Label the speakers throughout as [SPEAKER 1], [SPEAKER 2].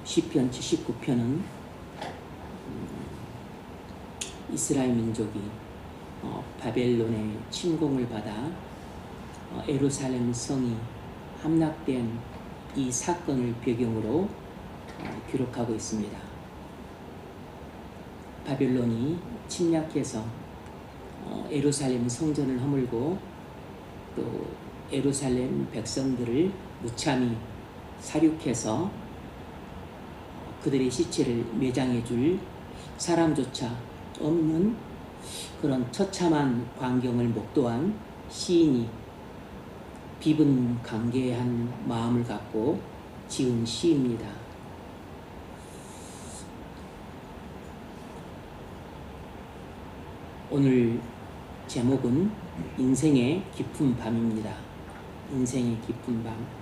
[SPEAKER 1] 시편 79편은 이스라엘 민족이 바벨론의 침공을 받아 예루살렘 성이 함락된 이 사건을 배경으로 기록하고 있습니다. 바벨론이 침략해서 예루살렘 성전을 허물고 또 예루살렘 백성들을 무참히 살육해서 그들의 시체를 매장해 줄 사람조차 없는 그런 처참한 광경을 목도한 시인이 비분강개한 마음을 갖고 지은 시입니다. 오늘 제목은 인생의 깊은 밤입니다. 인생의 깊은 밤.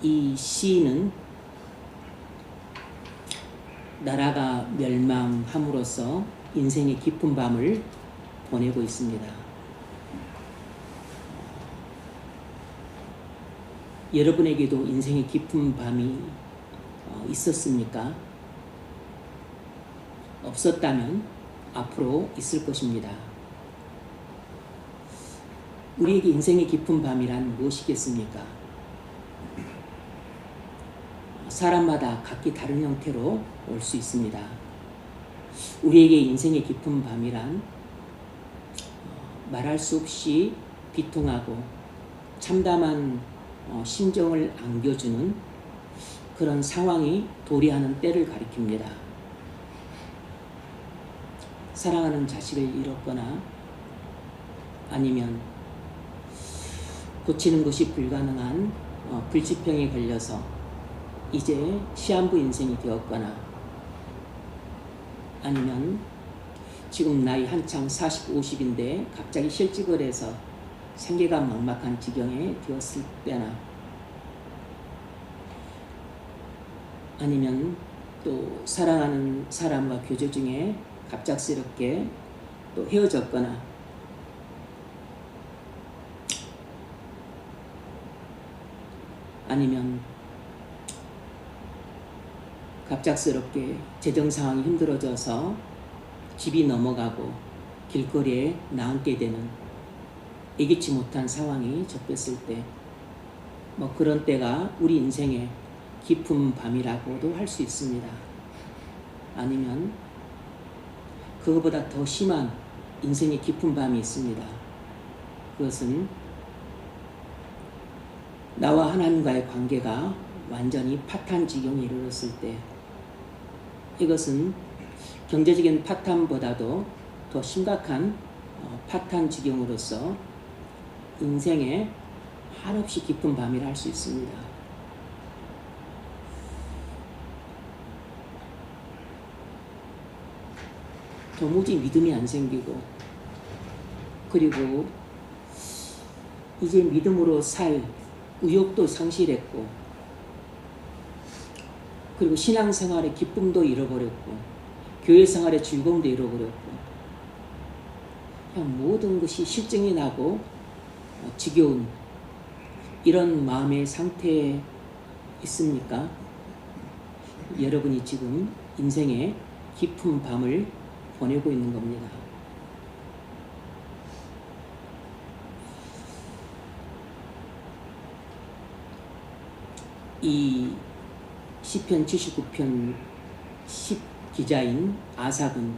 [SPEAKER 1] 이 시인은 나라가 멸망함으로써 인생의 깊은 밤을 보내고 있습니다. 여러분에게도 인생의 깊은 밤이 있었습니까? 없었다면 앞으로 있을 것입니다. 우리에게 인생의 깊은 밤이란 무엇이겠습니까? 사람마다 각기 다른 형태로 올 수 있습니다. 우리에게 인생의 깊은 밤이란 말할 수 없이 비통하고 참담한 심정을 안겨주는 그런 상황이 도래하는 때를 가리킵니다. 사랑하는 자식을 잃었거나 아니면 고치는 것이 불가능한 불치병에 걸려서 이제 시한부 인생이 되었거나 아니면 지금 나이 한창 40, 50인데 갑자기 실직을 해서 생계가 막막한 지경에 되었을 때나 아니면 또 사랑하는 사람과 교제 중에 갑작스럽게 또 헤어졌거나 아니면 갑작스럽게 재정 상황이 힘들어져서 집이 넘어가고 길거리에 나앉게 되는 예기치 못한 상황이 접했을 때 그런 때가 우리 인생의 깊은 밤이라고도 할 수 있습니다. 아니면 그것보다 더 심한 인생의 깊은 밤이 있습니다. 그것은 나와 하나님과의 관계가 완전히 파탄 지경에 이르렀을 때 이것은 경제적인 파탄보다도 더 심각한 파탄 지경으로서 인생의 한없이 깊은 밤이라 할 수 있습니다. 도무지 믿음이 안 생기고 그리고 이제 믿음으로 살 의욕도 상실했고 그리고 신앙생활의 기쁨도 잃어버렸고 교회 생활의 즐거움도 잃어버렸고 그냥 모든 것이 실증이 나고 지겨운 이런 마음의 상태에 있습니까? 여러분이 지금 인생의 깊은 밤을 보내고 있는 겁니다. 이 시편 79편 10 기자인 아삽은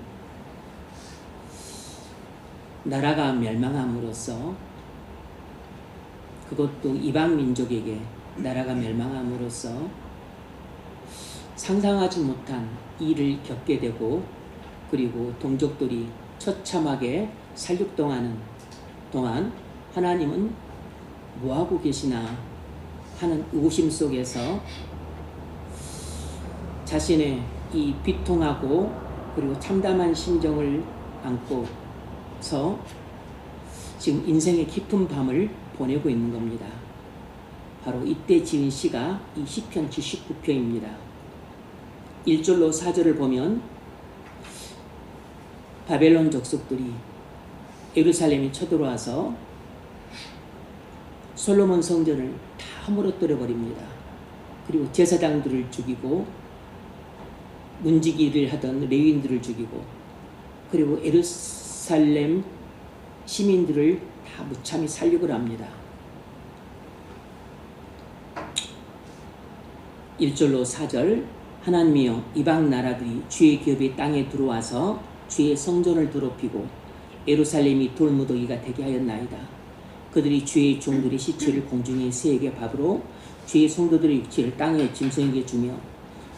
[SPEAKER 1] 나라가 멸망함으로써 그것도 이방 민족에게 나라가 멸망함으로써 상상하지 못한 일을 겪게 되고 그리고 동족들이 처참하게 살육당하는 동안 하나님은 뭐하고 계시나 하는 의구심 속에서 자신의 이 비통하고 그리고 참담한 심정을 안고서 지금 인생의 깊은 밤을 보내고 있는 겁니다. 바로 이때 지은 시가 이 시편 79편입니다. 1절로 4절을 보면 바벨론 족속들이 예루살렘에 쳐들어와서 솔로몬 성전을 다 무너뜨려 버립니다. 그리고 제사장들을 죽이고 문지기를 하던 레위인들을 죽이고 그리고 예루살렘 시민들을 다 무참히 살육을 합니다. 1절로 4절 하나님이여 이방 나라들이 주의 기업의 땅에 들어와서 주의 성전을 더럽히고 예루살렘이 돌무더기가 되게 하였나이다. 그들이 주의 종들의 시체를 공중의 새에게 밥으로 주의 성도들의 육체를 땅의 짐승에게 주며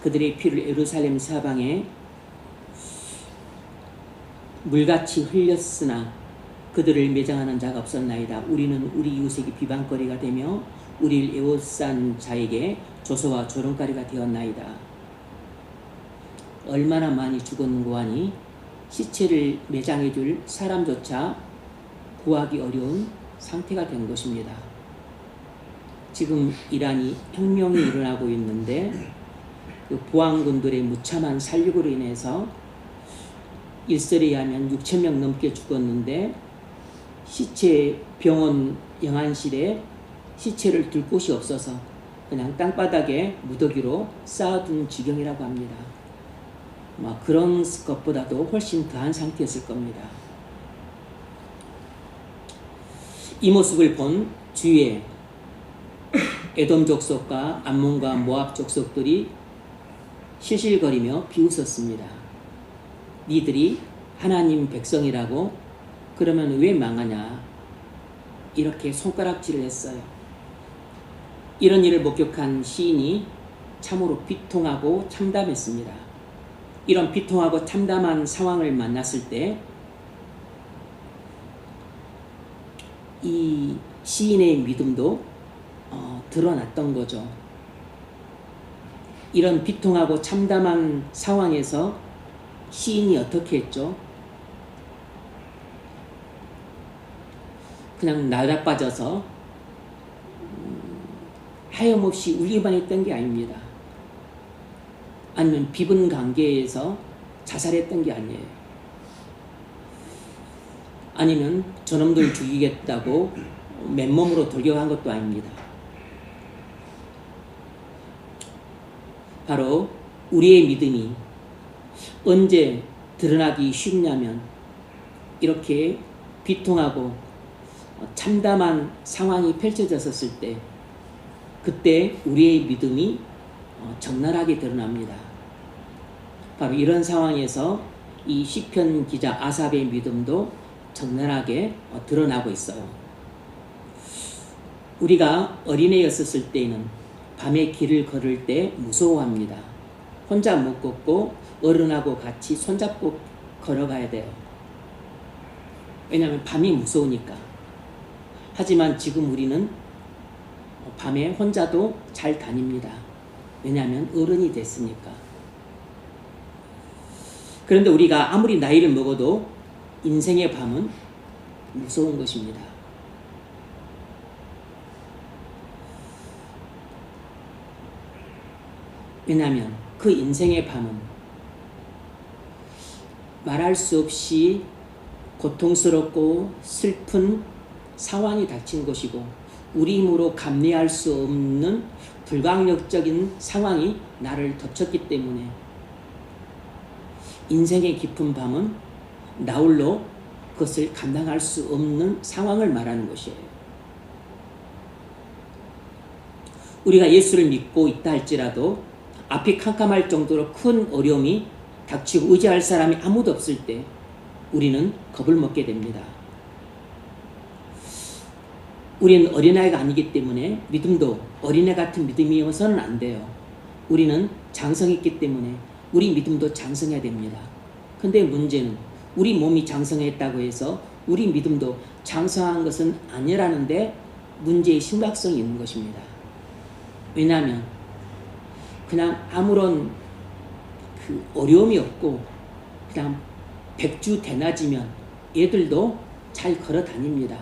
[SPEAKER 1] 그들의 피를 예루살렘 사방에 물같이 흘렸으나 그들을 매장하는 자가 없었나이다. 우리는 우리 이웃에게 비방거리가 되며 우리를 에워싼 자에게 조소와 조롱거리가 되었나이다. 얼마나 많이 죽었는고 하니 시체를 매장해줄 사람조차 구하기 어려운 상태가 된 것입니다. 지금 이란이 혁명이 일어나고 있는데 그 보안군들의 무참한 살육으로 인해서 일설에 의하면 6,000명 넘게 죽었는데 시체 병원 영안실에 시체를 둘 곳이 없어서 그냥 땅바닥에 무더기로 쌓아둔 지경이라고 합니다. 그런 것보다도 훨씬 더한 상태였을 겁니다. 이 모습을 본 주위에 에돔 족속과 암몬과 모압 족속들이 실실거리며 비웃었습니다. 니들이 하나님 백성이라고 그러면 왜 망하냐 이렇게 손가락질을 했어요. 이런 일을 목격한 시인이 참으로 비통하고 참담했습니다. 이런 비통하고 참담한 상황을 만났을 때 이 시인의 믿음도 드러났던 거죠. 이런 비통하고 참담한 상황에서 시인이 어떻게 했죠? 그냥 나다빠져서 하염없이 울기만 했던 게 아닙니다. 아니면 비분 관계에서 자살했던 게 아니에요. 아니면 저놈들 죽이겠다고 맨몸으로 돌격한 것도 아닙니다. 바로 우리의 믿음이 언제 드러나기 쉽냐면 이렇게 비통하고 참담한 상황이 펼쳐졌을 때 그때 우리의 믿음이 적나라하게 드러납니다. 바로 이런 상황에서 이 시편 기자 아삽의 믿음도 적나라하게 드러나고 있어요. 우리가 어린애였을 때에는 밤에 길을 걸을 때 무서워합니다. 혼자 못 걷고 어른하고 같이 손잡고 걸어가야 돼요. 왜냐하면 밤이 무서우니까. 하지만 지금 우리는 밤에 혼자도 잘 다닙니다. 왜냐하면 어른이 됐으니까. 그런데 우리가 아무리 나이를 먹어도 인생의 밤은 무서운 것입니다. 왜냐하면 그 인생의 밤은 말할 수 없이 고통스럽고 슬픈 상황이 닥친 것이고 우리 힘으로 감내할 수 없는 불가항력적인 상황이 나를 덮쳤기 때문에 인생의 깊은 밤은 나홀로 그것을 감당할 수 없는 상황을 말하는 것이에요. 우리가 예수를 믿고 있다 할지라도 앞이 캄캄할 정도로 큰 어려움이 닥치고 의지할 사람이 아무도 없을 때 우리는 겁을 먹게 됩니다. 우리는 어린아이가 아니기 때문에 믿음도 어린애 같은 믿음이어서는 안 돼요. 우리는 장성했기 때문에 우리 믿음도 장성해야 됩니다. 근데 문제는 우리 몸이 장성했다고 해서 우리 믿음도 장성한 것은 아니라는데 문제의 심각성이 있는 것입니다. 왜냐하면 그냥 아무런 그 어려움이 없고 그냥 백주대낮이면 얘들도 잘 걸어 다닙니다.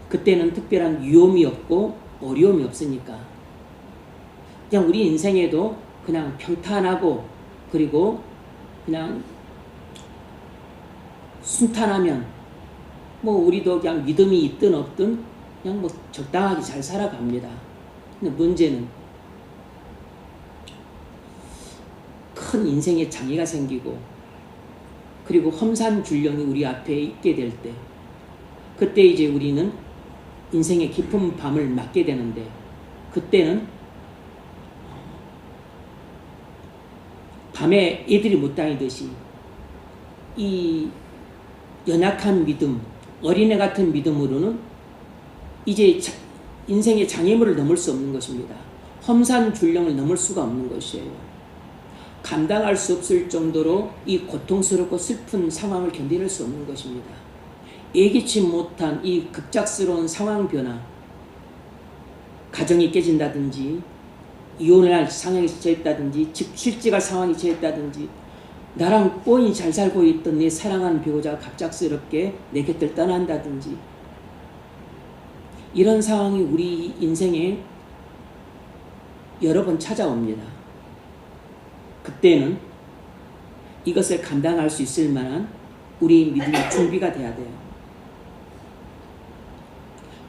[SPEAKER 1] 그때는 특별한 위험이 없고 어려움이 없으니까 그냥 우리 인생에도 그냥 평탄하고 그리고 그냥 순탄하면 우리도 그냥 믿음이 있든 없든 그냥 뭐 적당하게 잘 살아갑니다. 근데 문제는 큰 인생의 장애가 생기고 그리고 험산줄령이 우리 앞에 있게 될 때, 그때 이제 우리는 인생의 깊은 밤을 맞게 되는데, 그때는 밤에 애들이 못 다니듯이 이 연약한 믿음, 어린애 같은 믿음으로는 이제 인생의 장애물을 넘을 수 없는 것입니다. 험산줄령을 넘을 수가 없는 것이에요. 감당할 수 없을 정도로 이 고통스럽고 슬픈 상황을 견디낼 수 없는 것입니다. 예기치 못한 이 급작스러운 상황 변화, 가정이 깨진다든지 이혼을 할 상황에 처했다든지 실직할 상황에 처했다든지 나랑 뻔히 잘 살고 있던 내 사랑하는 배우자가 갑작스럽게 내 곁을 떠난다든지, 이런 상황이 우리 인생에 여러 번 찾아옵니다. 그때는 이것을 감당할 수 있을 만한 우리의 믿음의 준비가 돼야 돼요.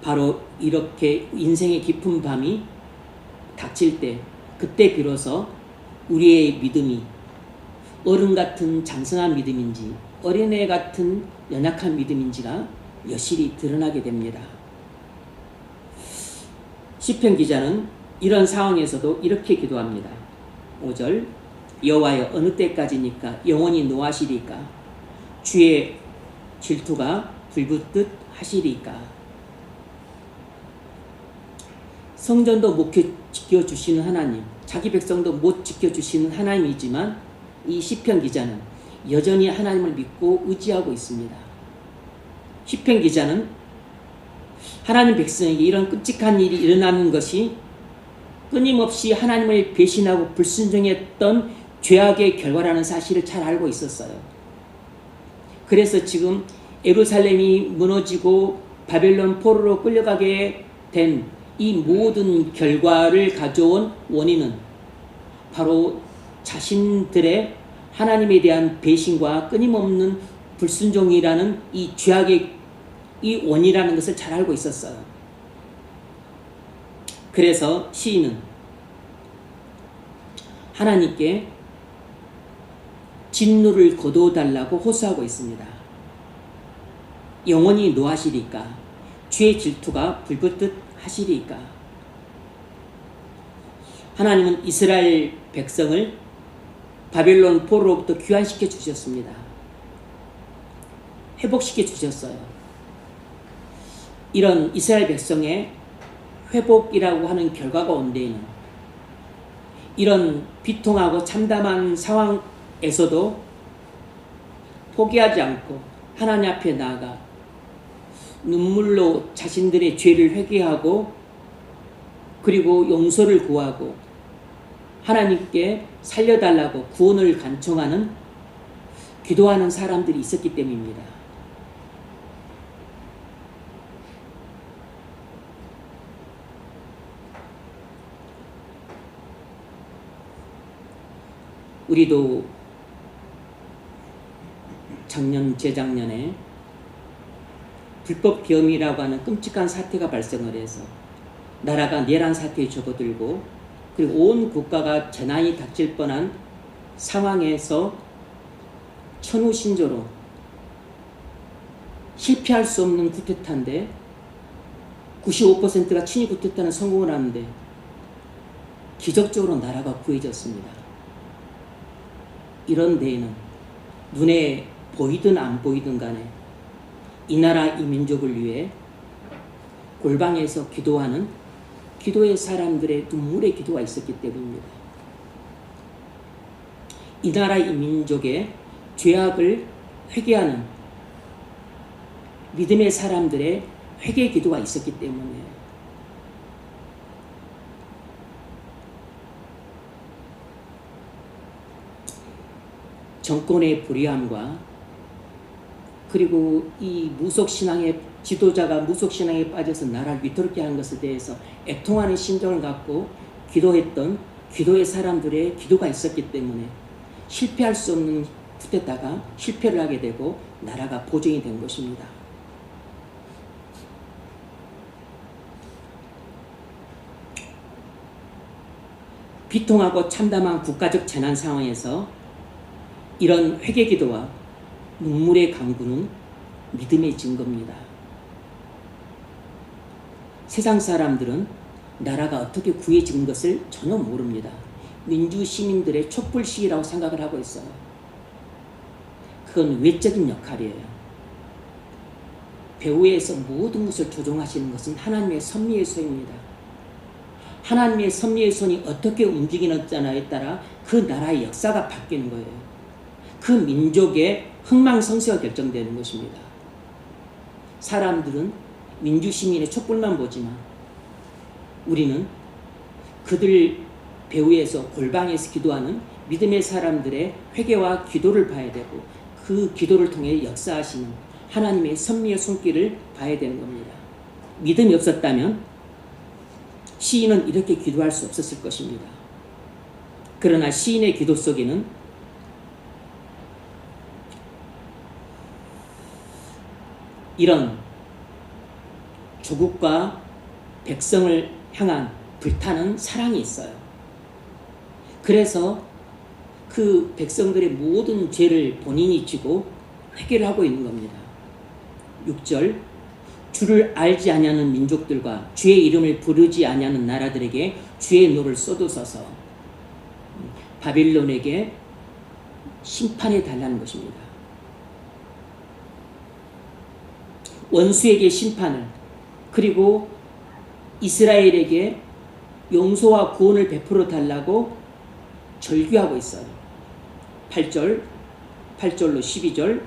[SPEAKER 1] 바로 이렇게 인생의 깊은 밤이 닥칠 때, 그때 비로소 우리의 믿음이 어른 같은 장성한 믿음인지 어린애 같은 연약한 믿음인지가 여실히 드러나게 됩니다. 시편 기자는 이런 상황에서도 이렇게 기도합니다. 5절, 여호와여 어느 때까지니까 영원히 노하시리까? 주의 질투가 불붙듯 하시리까? 성전도 못 지켜주시는 하나님, 자기 백성도 못 지켜주시는 하나님이지만 이 시편 기자는 여전히 하나님을 믿고 의지하고 있습니다. 시편 기자는 하나님 백성에게 이런 끔찍한 일이 일어나는 것이 끊임없이 하나님을 배신하고 불순종했던 죄악의 결과라는 사실을 잘 알고 있었어요. 그래서 지금 예루살렘이 무너지고 바벨론 포로로 끌려가게 된 이 모든 결과를 가져온 원인은 바로 자신들의 하나님에 대한 배신과 끊임없는 불순종이라는 이 죄악의 이 원이라는 것을 잘 알고 있었어요. 그래서 시인은 하나님께 진노를 거두어달라고 호소하고 있습니다. 영원히 노하시리까? 주의 질투가 불붙듯 하시리까? 하나님은 이스라엘 백성을 바벨론 포로로부터 귀환시켜 주셨습니다. 회복시켜 주셨어요. 이런 이스라엘 백성의 회복이라고 하는 결과가 온 데에는 이런 비통하고 참담한 상황에서도 포기하지 않고 하나님 앞에 나아가 눈물로 자신들의 죄를 회개하고 그리고 용서를 구하고 하나님께 살려달라고 구원을 간청하는 기도하는 사람들이 있었기 때문입니다. 우리도 작년, 재작년에 불법 계엄이라고 하는 끔찍한 사태가 발생을 해서 나라가 내란 사태에 접어들고 그리고 온 국가가 재난이 닥칠 뻔한 상황에서 천우신조로 실패할 수 없는 쿠데타인데 95%가 친위 쿠데타는 성공을 하는데 기적적으로 나라가 구해졌습니다. 이런 데에는 눈에 보이든 안 보이든 간에 이 나라 이 민족을 위해 골방에서 기도하는 기도의 사람들의 눈물의 기도가 있었기 때문입니다. 이 나라 이 민족의 죄악을 회개하는 믿음의 사람들의 회개 기도가 있었기 때문에 정권의 불의함과 그리고 이 무속신앙의 지도자가 무속신앙에 빠져서 나라를 위태롭게 하는 것에 대해서 애통하는 심정을 갖고 기도했던 기도의 사람들의 기도가 있었기 때문에 실패할 수 없는 쿠데타가 실패를 하게 되고 나라가 보정이 된 것입니다. 비통하고 참담한 국가적 재난 상황에서 이런 회개 기도와 눈물의 강구는 믿음의 증거입니다. 세상 사람들은 나라가 어떻게 구해진 것을 전혀 모릅니다. 민주 시민들의 촛불 시위라고 생각을 하고 있어요. 그건 외적인 역할이에요. 배후에서 모든 것을 조종하시는 것은 하나님의 섭리의 손입니다. 하나님의 섭리의 손이 어떻게 움직이느냐에 따라 그 나라의 역사가 바뀌는 거예요. 그 민족의 흥망성쇠가 결정되는 것입니다. 사람들은 민주시민의 촛불만 보지만 우리는 그들 배후에서 골방에서 기도하는 믿음의 사람들의 회개와 기도를 봐야 되고 그 기도를 통해 역사하시는 하나님의 섭리의 손길을 봐야 되는 겁니다. 믿음이 없었다면 시인은 이렇게 기도할 수 없었을 것입니다. 그러나 시인의 기도 속에는 이런 조국과 백성을 향한 불타는 사랑이 있어요. 그래서 그 백성들의 모든 죄를 본인이 지고 회개를 하고 있는 겁니다. 6절 주를 알지 아니하는 민족들과 주의 이름을 부르지 아니하는 나라들에게 주의 노를 쏟으소서. 바빌론에게 심판해 달라는 것입니다. 원수에게 심판을, 그리고 이스라엘에게 용서와 구원을 베풀어 달라고 절규하고 있어요. 8절로 12절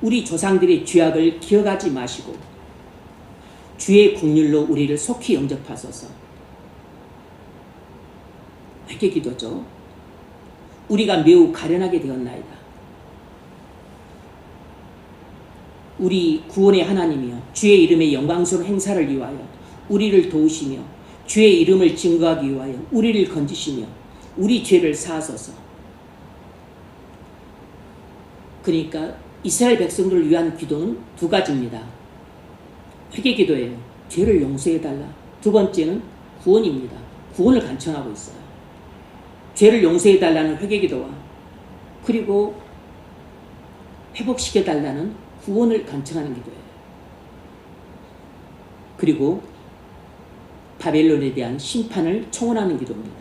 [SPEAKER 1] 우리 조상들의 죄악을 기억하지 마시고 주의 긍휼로 우리를 속히 영접하소서. 회개 기도죠. 우리가 매우 가련하게 되었나이다. 우리 구원의 하나님이여 주의 이름의 영광스러운 행사를 위하여 우리를 도우시며 주의 이름을 증거하기 위하여 우리를 건지시며 우리 죄를 사하소서. 그러니까 이스라엘 백성들을 위한 기도는 두 가지입니다. 회개 기도예요. 죄를 용서해달라. 두 번째는 구원입니다. 구원을 간청하고 있어요. 죄를 용서해달라는 회개 기도와 그리고 회복시켜달라는 구원을 간청하는 기도예요. 그리고 바벨론에 대한 심판을 청원하는 기도입니다.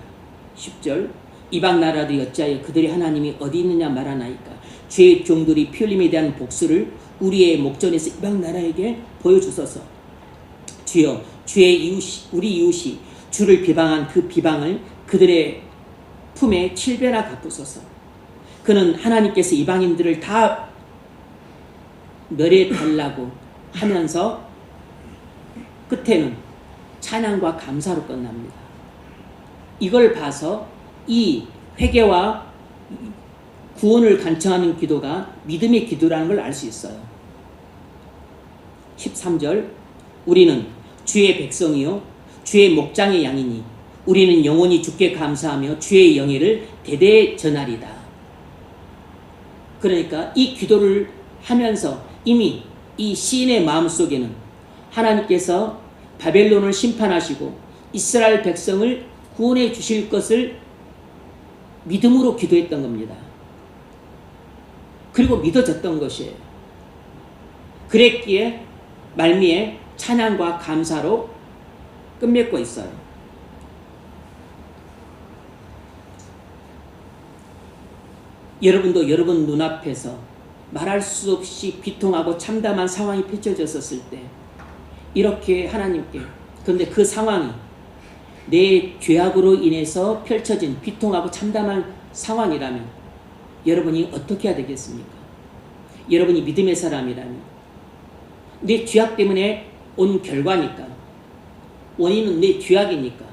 [SPEAKER 1] 10절 이방 나라들이 어찌하여 그들의 하나님이 어디 있느냐 말하나이까. 주의 종들이 피 흘림에 대한 복수를 우리의 목전에서 이방 나라에게 보여주소서. 주여 우리 이웃이 주를 비방한 그 비방을 그들의 품에 7배나 갚으소서. 그는 하나님께서 이방인들을 다 멸해달라고 하면서 끝에는 찬양과 감사로 끝납니다. 이걸 봐서 이 회개와 구원을 간청하는 기도가 믿음의 기도라는 걸 알 수 있어요. 13절 우리는 주의 백성이요 주의 목장의 양이니 우리는 영원히 주께 감사하며 주의 영예를 대대에 전하리다. 그러니까 이 기도를 하면서 이미 이 시인의 마음속에는 하나님께서 바벨론을 심판하시고 이스라엘 백성을 구원해 주실 것을 믿음으로 기도했던 겁니다. 그리고 믿어졌던 것이에요. 그랬기에 말미에 찬양과 감사로 끝맺고 있어요. 여러분도 여러분 눈앞에서 말할 수 없이 비통하고 참담한 상황이 펼쳐졌었을 때 이렇게 하나님께, 그런데 그 상황이 내 죄악으로 인해서 펼쳐진 비통하고 참담한 상황이라면 여러분이 어떻게 해야 되겠습니까? 여러분이 믿음의 사람이라면 내 죄악 때문에 온 결과니까, 원인은 내 죄악이니까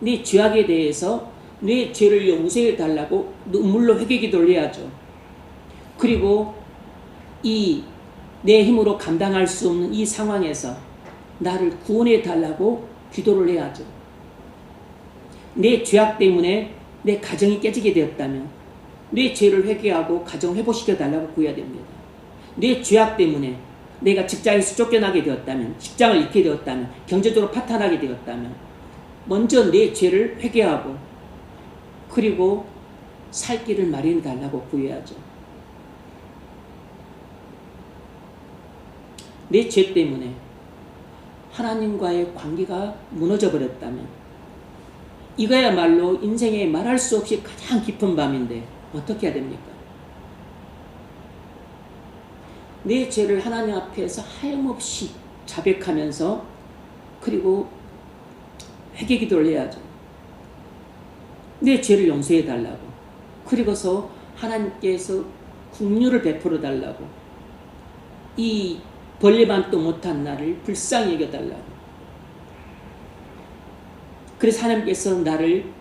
[SPEAKER 1] 내 죄악에 대해서 내 죄를 용서해 달라고 눈물로 회개 기도를 해야죠. 그리고 이 내 힘으로 감당할 수 없는 이 상황에서 나를 구원해 달라고 기도를 해야죠. 내 죄악 때문에 내 가정이 깨지게 되었다면 내 죄를 회개하고 가정을 회복시켜 달라고 구해야 됩니다. 내 죄악 때문에 내가 직장에서 쫓겨나게 되었다면, 직장을 잃게 되었다면, 경제적으로 파탄하게 되었다면 먼저 내 죄를 회개하고 그리고 살 길을 마련해 달라고 구해야죠. 내 죄 때문에 하나님과의 관계가 무너져 버렸다면 이거야말로 인생에 말할 수 없이 가장 깊은 밤인데 어떻게 해야 됩니까? 내 죄를 하나님 앞에서 하염없이 자백하면서 그리고 회개 기도를 해야죠. 내 죄를 용서해 달라고. 그리고서 하나님께서 긍휼을 베풀어 달라고. 이 벌레만도 못한 나를 불쌍히 여겨달라고. 그래서 하나님께서 나를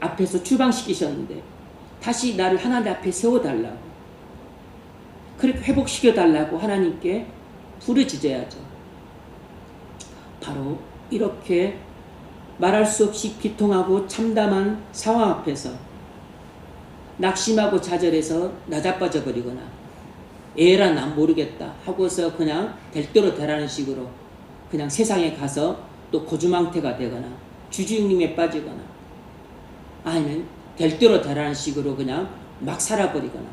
[SPEAKER 1] 앞에서 추방시키셨는데 다시 나를 하나님 앞에 세워달라고, 그렇게 회복시켜달라고 하나님께 부르짖어야죠. 바로 이렇게 말할 수 없이 비통하고 참담한 상황 앞에서 낙심하고 좌절해서 나자빠져 버리거나 에라 난 모르겠다 하고서 그냥 될 대로 되라는 식으로 그냥 세상에 가서 또 고주망태가 되거나 주주육림에 빠지거나 아니면 될 대로 되라는 식으로 그냥 막 살아버리거나,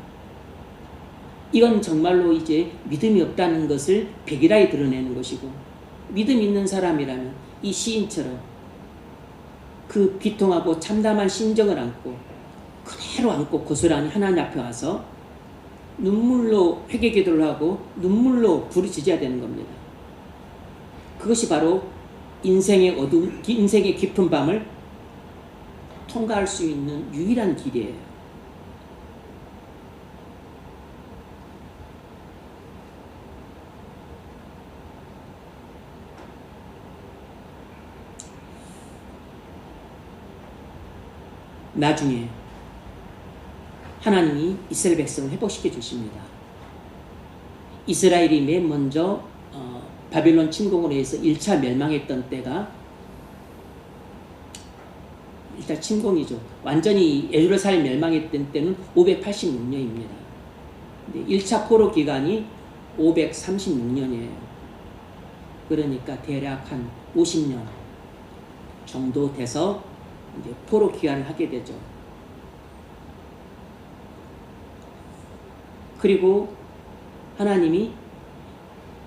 [SPEAKER 1] 이건 정말로 이제 믿음이 없다는 것을 백일하게 드러내는 것이고, 믿음 있는 사람이라면 이 시인처럼 그 비통하고 참담한 심정을 안고 그대로 안고 고스란히 하나님 앞에 와서 눈물로 회개 기도를 하고 눈물로 부르짖어야 되는 겁니다. 그것이 바로 인생의 어둠, 인생의 깊은 밤을 통과할 수 있는 유일한 길이에요. 나중에 하나님이 이스라엘 백성을 회복시켜 주십니다. 이스라엘이 맨 먼저 바벨론 침공으로 해서 1차 멸망했던 때가, 일단 침공이죠. 완전히 예루살렘 멸망했던 때는 586년입니다. 1차 포로 기간이 536년이에요. 그러니까 대략 한 50년 정도 돼서 이제 포로 기간을 하게 되죠. 그리고 하나님이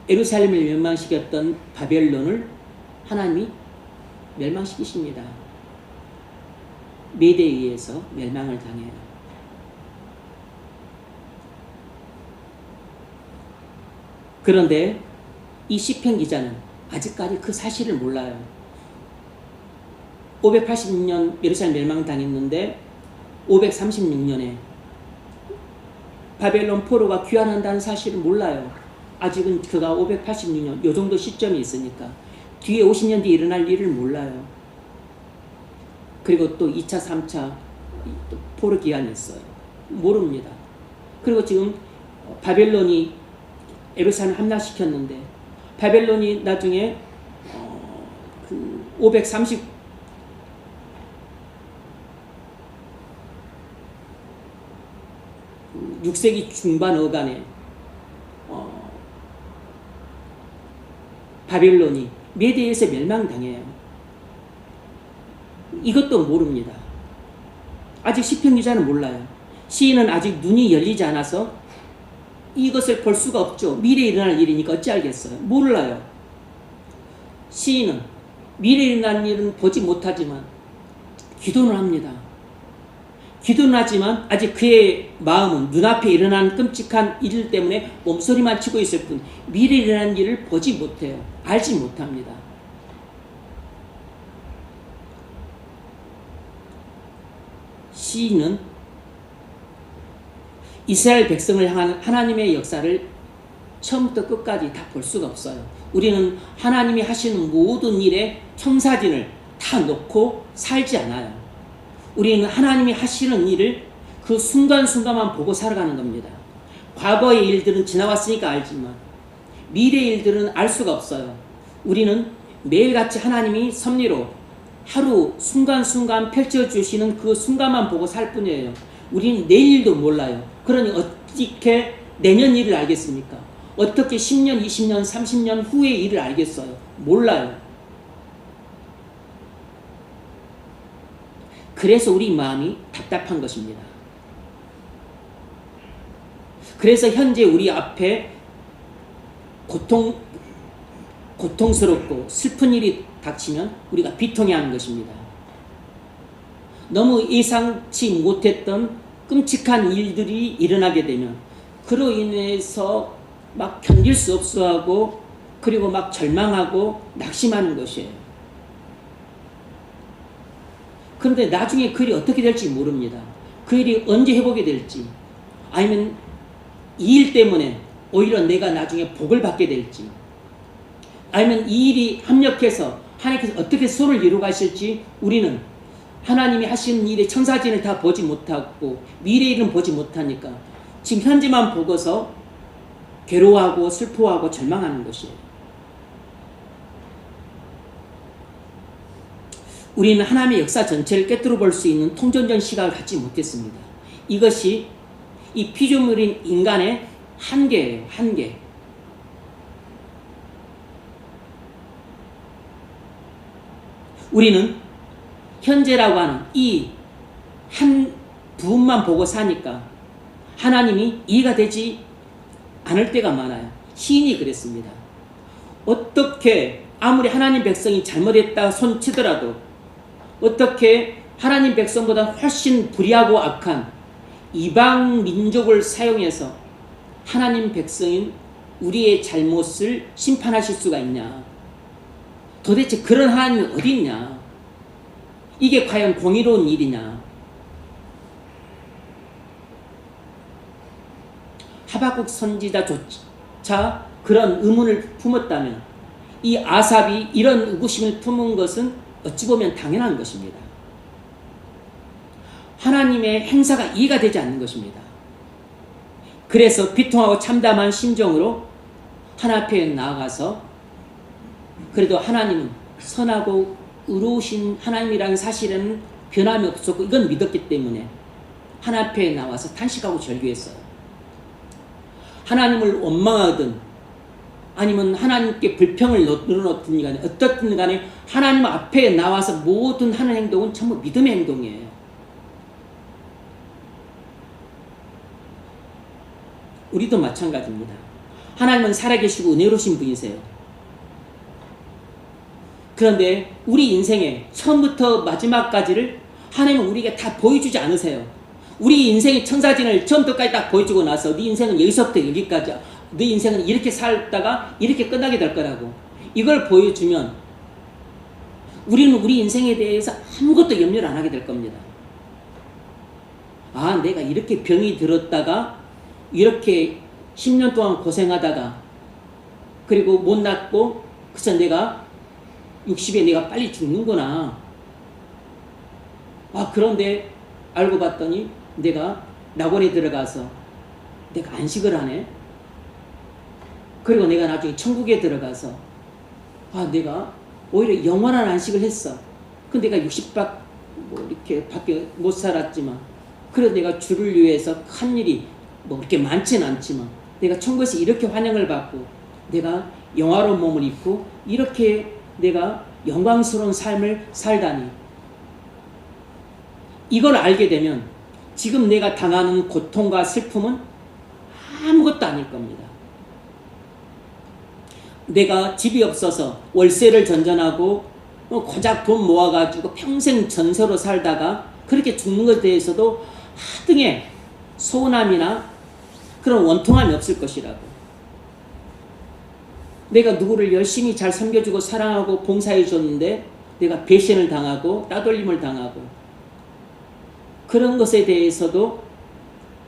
[SPEAKER 1] 예루살렘을 멸망시켰던 바벨론을 하나님이 멸망시키십니다. 메대에 의해서 멸망을 당해요. 그런데 이 시편 기자는 아직까지 그 사실을 몰라요. 586년 예루살렘 멸망당했는데 536년에 바벨론 포로가 귀환한다는 사실을 몰라요. 아직은 그가 586년 요 정도 시점이 있으니까 뒤에 50년 뒤에 일어날 일을 몰라요. 그리고 또 2차, 3차 또 포로 기한이 있어요. 모릅니다. 그리고 지금 바벨론이 예루살렘을 함락시켰는데 바벨론이 나중에 6세기 중반 어간에 바벨론이 메대에서 멸망당해요. 이것도 모릅니다. 아직 시편 기자는 몰라요. 시인은 아직 눈이 열리지 않아서 이것을 볼 수가 없죠. 미래에 일어날 일이니까 어찌 알겠어요. 몰라요. 시인은 미래에 일어날 일은 보지 못하지만 기도는 합니다. 기도는 하지만 아직 그의 마음은 눈앞에 일어난 끔찍한 일 때문에 몸소리만 치고 있을 뿐 미래에 일어난 일을 보지 못해요. 알지 못합니다. 시인은 이스라엘 백성을 향한 하나님의 역사를 처음부터 끝까지 다 볼 수가 없어요. 우리는 하나님이 하시는 모든 일에 청사진을 다 놓고 살지 않아요. 우리는 하나님이 하시는 일을 그 순간순간만 보고 살아가는 겁니다. 과거의 일들은 지나왔으니까 알지만 미래의 일들은 알 수가 없어요. 우리는 매일같이 하나님이 섭리로 하루 순간순간 펼쳐주시는 그 순간만 보고 살 뿐이에요. 우리는 내일도 몰라요. 그러니 어떻게 내년 일을 알겠습니까? 어떻게 10년, 20년, 30년 후의 일을 알겠어요? 몰라요. 그래서 우리 마음이 답답한 것입니다. 그래서 현재 우리 앞에 고통스럽고 슬픈 일이 닥치면 우리가 비통해하는 것입니다. 너무 예상치 못했던 끔찍한 일들이 일어나게 되면 그로 인해서 막 견딜 수 없어하고 그리고 막 절망하고 낙심하는 것이에요. 그런데 나중에 그 일이 어떻게 될지 모릅니다. 그 일이 언제 회복이 될지, 아니면 이 일 때문에 오히려 내가 나중에 복을 받게 될지, 아니면 이 일이 합력해서 하나님께서 어떻게 손을 이루어 가실지 우리는 하나님이 하시는 일의 천사진을 다 보지 못하고 미래의 일은 보지 못하니까 지금 현재만 보고서 괴로워하고 슬퍼하고 절망하는 것이에요. 우리는 하나님의 역사 전체를 꿰뚫어 볼 수 있는 통전적 시각을 갖지 못했습니다. 이것이 이 피조물인 인간의 한계예요. 한계. 우리는 현재라고 하는 이 한 부분만 보고 사니까 하나님이 이해가 되지 않을 때가 많아요. 시인이 그랬습니다. 어떻게 아무리 하나님 백성이 잘못했다 손치더라도, 어떻게 하나님 백성보다 훨씬 불의하고 악한 이방 민족을 사용해서 하나님 백성인 우리의 잘못을 심판하실 수가 있냐? 도대체 그런 하나님이 어디 있냐? 이게 과연 공의로운 일이냐? 하박국 선지자조차 그런 의문을 품었다면 이 아삽이 이런 의구심을 품은 것은 어찌 보면 당연한 것입니다. 하나님의 행사가 이해가 되지 않는 것입니다. 그래서 비통하고 참담한 심정으로 하나님 앞에 나아가서 그래도 하나님은 선하고 의로우신 하나님이라는 사실은 변함이 없었고 이건 믿었기 때문에 하나님 앞에 나와서 탄식하고 절규했어요. 하나님을 원망하든 아니면 하나님께 불평을 늘어놓든 간에 어떻든 간에 하나님 앞에 나와서 모든 하는 행동은 전부 믿음의 행동이에요. 우리도 마찬가지입니다. 하나님은 살아계시고 은혜로우신 분이세요. 그런데 우리 인생의 처음부터 마지막까지를 하나님은 우리에게 다 보여주지 않으세요. 우리 인생의 천사진을 처음부터까지 딱 보여주고 나서 네 인생은 여기서부터 여기까지, 네 인생은 이렇게 살다가 이렇게 끝나게 될 거라고 이걸 보여주면 우리는 우리 인생에 대해서 아무것도 염려를 안 하게 될 겁니다. 아, 내가 이렇게 병이 들었다가 이렇게 10년 동안 고생하다가 그리고 못 낫고 그래서 내가 60에 내가 빨리 죽는구나. 아, 그런데 알고 봤더니 내가 낙원에 들어가서 내가 안식을 하네. 그리고 내가 나중에 천국에 들어가서 아, 내가 오히려 영원한 안식을 했어. 근데 내가 60밖 뭐 이렇게 밖에 못 살았지만 그래도 내가 주를 위해서 한 일이 뭐 그렇게 많지는 않지만 내가 천국에서 이렇게 환영을 받고 내가 영화로운 몸을 입고 이렇게 내가 영광스러운 삶을 살다니, 이걸 알게 되면 지금 내가 당하는 고통과 슬픔은 아무것도 아닐 겁니다. 내가 집이 없어서 월세를 전전하고 고작 돈 모아가지고 평생 전세로 살다가 그렇게 죽는 것에 대해서도 하등의 서운함이나 그런 원통함이 없을 것이라고. 내가 누구를 열심히 잘 섬겨주고 사랑하고 봉사해 줬는데 내가 배신을 당하고 따돌림을 당하고 그런 것에 대해서도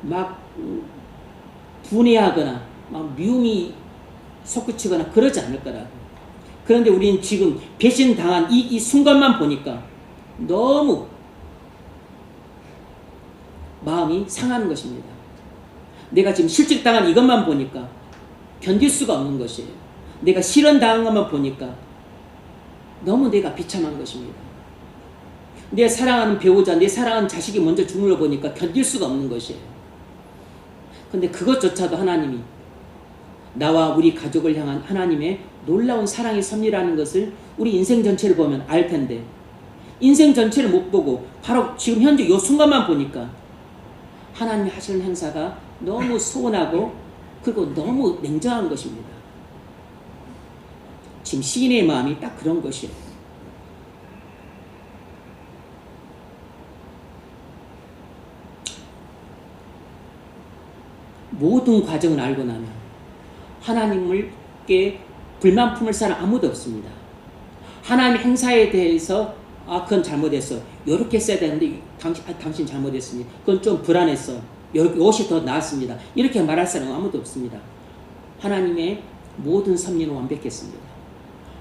[SPEAKER 1] 막 분해하거나 막 미움이 솟구치거나 그러지 않을 거라고. 그런데 우리는 지금 배신당한 이 순간만 보니까 너무 마음이 상하는 것입니다. 내가 지금 실직당한 이것만 보니까 견딜 수가 없는 것이에요. 내가 실현당한 것만 보니까 너무 내가 비참한 것입니다. 내 사랑하는 배우자, 내 사랑하는 자식이 먼저 죽는 걸 보니까 견딜 수가 없는 것이에요. 근데 그것조차도 하나님이 나와 우리 가족을 향한 하나님의 놀라운 사랑의 섭리라는 것을 우리 인생 전체를 보면 알 텐데 인생 전체를 못 보고 바로 지금 현재 이 순간만 보니까 하나님이 하시는 행사가 너무 소원하고 그리고 너무 냉정한 것입니다. 지금 시인의 마음이 딱 그런 것이에요. 모든 과정을 알고 나면 하나님께 불만 품을 사람 아무도 없습니다. 하나님의 행사에 대해서 그건 잘못했어. 이렇게 써야 되는데 당신 잘못했습니다. 그건 좀 불안했어. 이것이 더 나았습니다. 이렇게 말할 사람은 아무도 없습니다. 하나님의 모든 섭리는 완벽했습니다.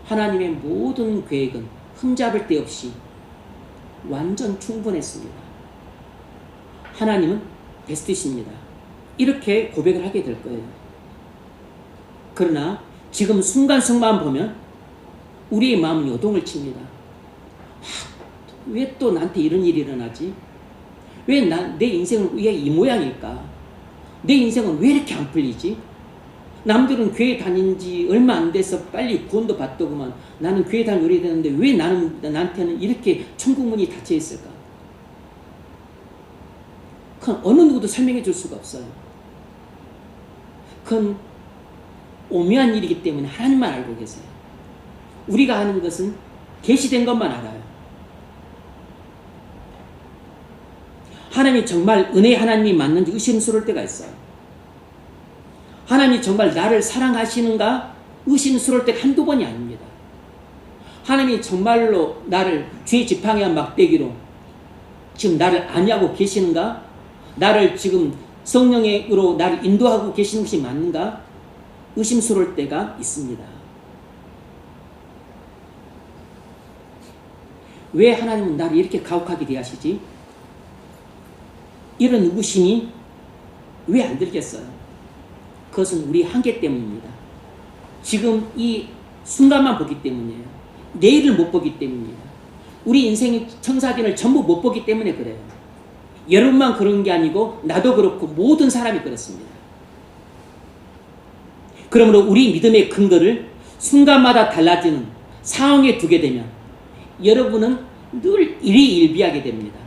[SPEAKER 1] 하나님의 모든 계획은 흠잡을 데 없이 완전 충분했습니다. 하나님은 베스트십니다. 이렇게 고백을 하게 될 거예요. 그러나 지금 순간순간 보면 우리의 마음은 요동을 칩니다. 왜 또 나한테 이런 일이 일어나지? 왜 내 인생은 왜 이 모양일까? 내 인생은 왜 이렇게 안 풀리지? 남들은 교회 다닌 지 얼마 안 돼서 빨리 구원도 받더구만. 나는 교회 다닐 오래됐는데 왜 나한테는 이렇게 천국문이 닫혀 있을까? 그건 어느 누구도 설명해 줄 수가 없어요. 그건 오묘한 일이기 때문에 하나님만 알고 계세요. 우리가 아는 것은 계시된 것만 알아요. 하나님이 정말 은혜의 하나님이 맞는지 의심스러울 때가 있어요. 하나님이 정말 나를 사랑하시는가 의심스러울 때가 한두 번이 아닙니다. 하나님이 정말로 나를 죄 지팡이와 막대기로 지금 나를 안위하고 계시는가? 나를 지금 성령으로 나를 인도하고 계시는 것이 맞는가? 의심스러울 때가 있습니다. 왜 하나님은 나를 이렇게 가혹하게 대하시지? 이런 의구심이 왜 안 들겠어요? 그것은 우리 한계 때문입니다. 지금 이 순간만 보기 때문이에요. 내일을 못 보기 때문입니다. 우리 인생의 청사진을 전부 못 보기 때문에 그래요. 여러분만 그런 게 아니고 나도 그렇고 모든 사람이 그렇습니다. 그러므로 우리 믿음의 근거를 순간마다 달라지는 상황에 두게 되면 여러분은 늘 일희일비하게 됩니다.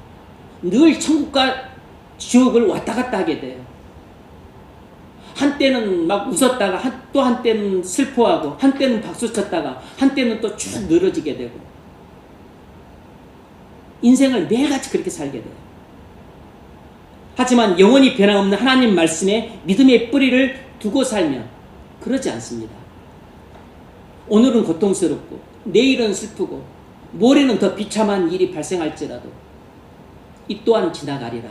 [SPEAKER 1] 늘 천국과 지옥을 왔다 갔다 하게 돼요. 한때는 막 웃었다가 또 한때는 슬퍼하고 한때는 박수쳤다가 한때는 또 쭉 늘어지게 되고 인생을 매일같이 그렇게 살게 돼요. 하지만 영원히 변함없는 하나님 말씀에 믿음의 뿌리를 두고 살면 그러지 않습니다. 오늘은 고통스럽고 내일은 슬프고 모레는 더 비참한 일이 발생할지라도 이 또한 지나가리라.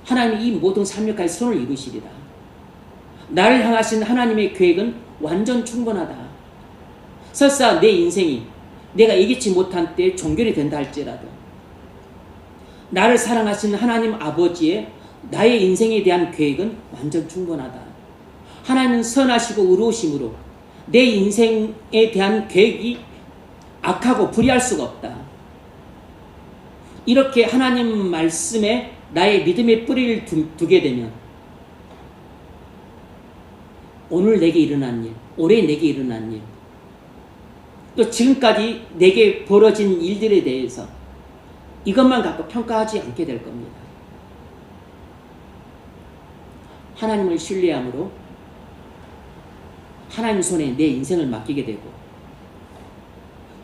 [SPEAKER 1] 하나님이 이 모든 삶력까지 손을 이루시리라. 나를 향하신 하나님의 계획은 완전 충분하다. 설사 내 인생이 내가 예기치 못한 때에 종결이 된다 할지라도 나를 사랑하시는 하나님 아버지의 나의 인생에 대한 계획은 완전 충분하다. 하나님은 선하시고 의로우심으로 내 인생에 대한 계획이 악하고 불의할 수가 없다. 이렇게 하나님 말씀에 나의 믿음의 뿌리를 두게 되면 오늘 내게 일어난 일, 올해 내게 일어난 일, 또 지금까지 내게 벌어진 일들에 대해서 이것만 갖고 평가하지 않게 될 겁니다. 하나님을 신뢰함으로 하나님 손에 내 인생을 맡기게 되고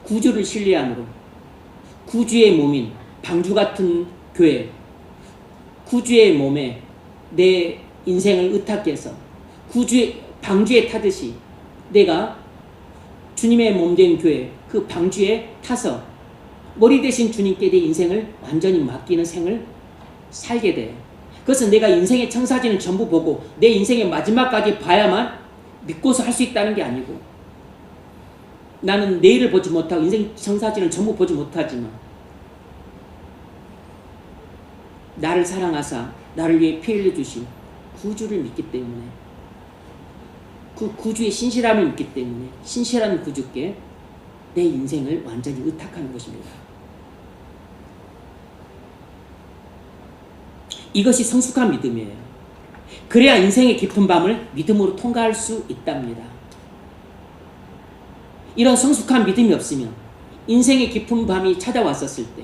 [SPEAKER 1] 구주를 신뢰함으로 구주의 몸인 방주 같은 교회, 구주의 몸에 내 인생을 의탁해서 방주에 타듯이 내가 주님의 몸된 교회 그 방주에 타서 머리 대신 주님께 내 인생을 완전히 맡기는 생을 살게 돼. 그것은 내가 인생의 청사진을 전부 보고 내 인생의 마지막까지 봐야만 믿고서 할 수 있다는 게 아니고 나는 내일을 보지 못하고 인생 청사진을 전부 보지 못하지만 나를 사랑하사 나를 위해 피 흘려주신 구주를 믿기 때문에 그 구주의 신실함을 믿기 때문에 신실한 구주께 내 인생을 완전히 의탁하는 것입니다. 이것이 성숙한 믿음이에요. 그래야 인생의 깊은 밤을 믿음으로 통과할 수 있답니다. 이런 성숙한 믿음이 없으면 인생의 깊은 밤이 찾아왔었을 때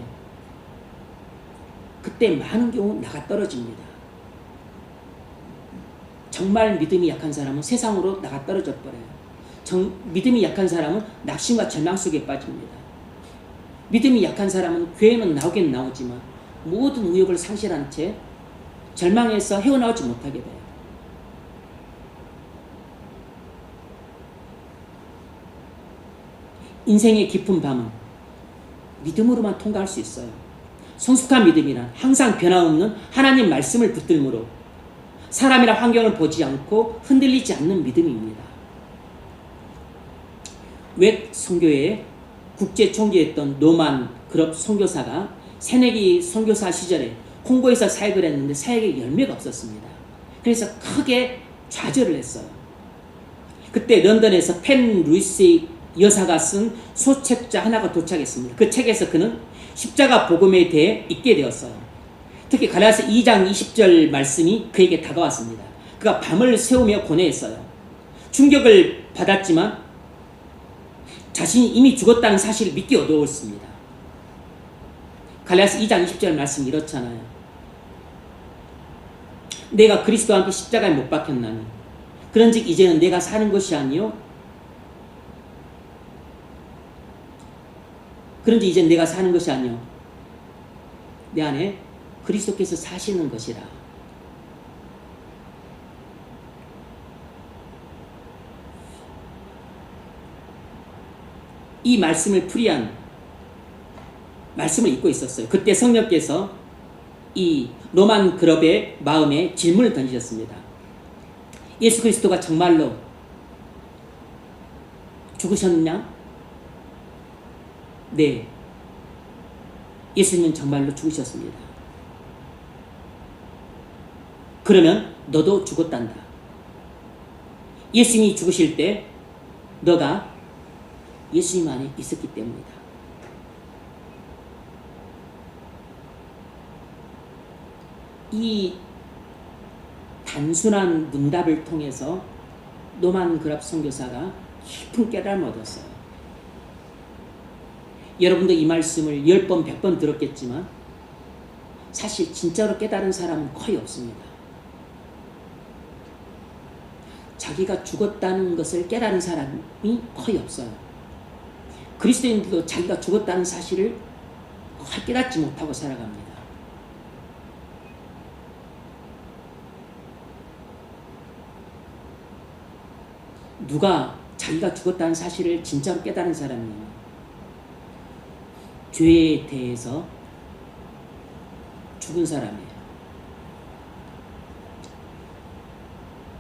[SPEAKER 1] 그때 많은 경우 나가 떨어집니다. 정말 믿음이 약한 사람은 세상으로 나가 떨어져 버려요. 믿음이 약한 사람은 낙심과 절망 속에 빠집니다. 믿음이 약한 사람은 교회는 나오긴 나오지만 모든 의욕을 상실한 채 절망에서 헤어나오지 못하게 돼요. 인생의 깊은 밤은 믿음으로만 통과할 수 있어요. 성숙한 믿음이란 항상 변함없는 하나님 말씀을 붙들므로 사람이나 환경을 보지 않고 흔들리지 않는 믿음입니다. 웻 선교회의 국제 총재였던 노만 그럽 선교사가 새내기 선교사 시절에 홍고에서 사역을 했는데 사역에 열매가 없었습니다. 그래서 크게 좌절을 했어요. 그때 런던에서 펜 루이스 여사가 쓴 소책자 하나가 도착했습니다. 그 책에서 그는 십자가 복음에 대해 읽게 되었어요. 특히 갈라디아서 2장 20절 말씀이 그에게 다가왔습니다. 그가 밤을 새우며 고뇌했어요. 충격을 받았지만 자신이 이미 죽었다는 사실을 믿기 어려웠습니다. 갈라디아서 2장 20절 말씀이 이렇잖아요. 내가 그리스도와 함께 십자가에 못 박혔나니 그런즉 이제는 내가 사는 것이 아니요 그런지 이제 내가 사는 것이 아니요 내 안에 그리스도께서 사시는 것이라. 이 말씀을 풀이한 말씀을 읽고 있었어요. 그때 성령께서 이 노만 그럽의 마음에 질문을 던지셨습니다. 예수 그리스도가 정말로 죽으셨느냐? 네, 예수님은 정말로 죽으셨습니다. 그러면 너도 죽었단다. 예수님이 죽으실 때 너가 예수님 안에 있었기 때문이다. 이 단순한 문답을 통해서 노만 그랍 선교사가 깊은 깨달음을 얻었어요. 여러분도 이 말씀을 10번, 100번 들었겠지만 사실 진짜로 깨달은 사람은 거의 없습니다. 자기가 죽었다는 것을 깨달은 사람이 거의 없어요. 그리스도인들도 자기가 죽었다는 사실을 거의 깨닫지 못하고 살아갑니다. 누가 자기가 죽었다는 사실을 진짜로 깨달은 사람이에요? 죄에 대해서 죽은 사람이에요.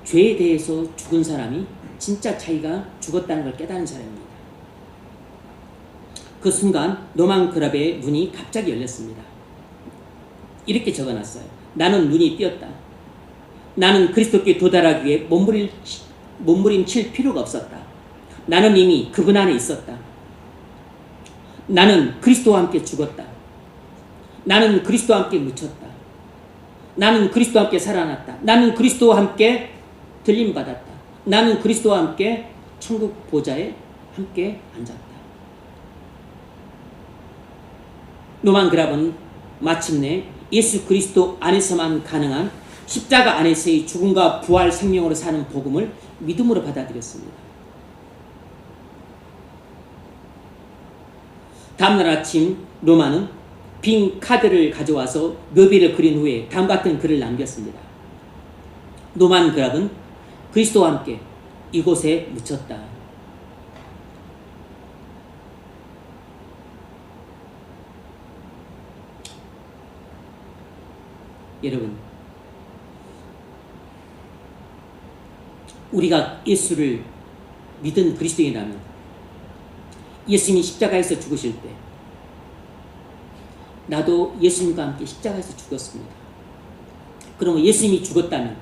[SPEAKER 1] 죄에 대해서 죽은 사람이 진짜 자기가 죽었다는 걸 깨달은 사람입니다. 그 순간 노만 그랍의 눈이 갑자기 열렸습니다. 이렇게 적어놨어요. 나는 눈이 띄었다. 나는 그리스도께 도달하기 위해 몸부림칠 필요가 없었다. 나는 이미 그분 안에 있었다. 나는 그리스도와 함께 죽었다. 나는 그리스도와 함께 묻혔다. 나는 그리스도와 함께 살아났다. 나는 그리스도와 함께 들림받았다. 나는 그리스도와 함께 천국 보좌에 함께 앉았다. 노만 그랍은 마침내 예수 그리스도 안에서만 가능한 십자가 안에서의 죽음과 부활 생명으로 사는 복음을 믿음으로 받아들였습니다. 다음날 아침 노만은 빈 카드를 가져와서 묘비를 그린 후에 다음과 같은 글을 남겼습니다. 노만 그랍은 그리스도와 함께 이곳에 묻혔다. 여러분, 우리가 예수를 믿은 그리스도인이라면 예수님이 십자가에서 죽으실 때 나도 예수님과 함께 십자가에서 죽었습니다. 그러면 예수님이 죽었다면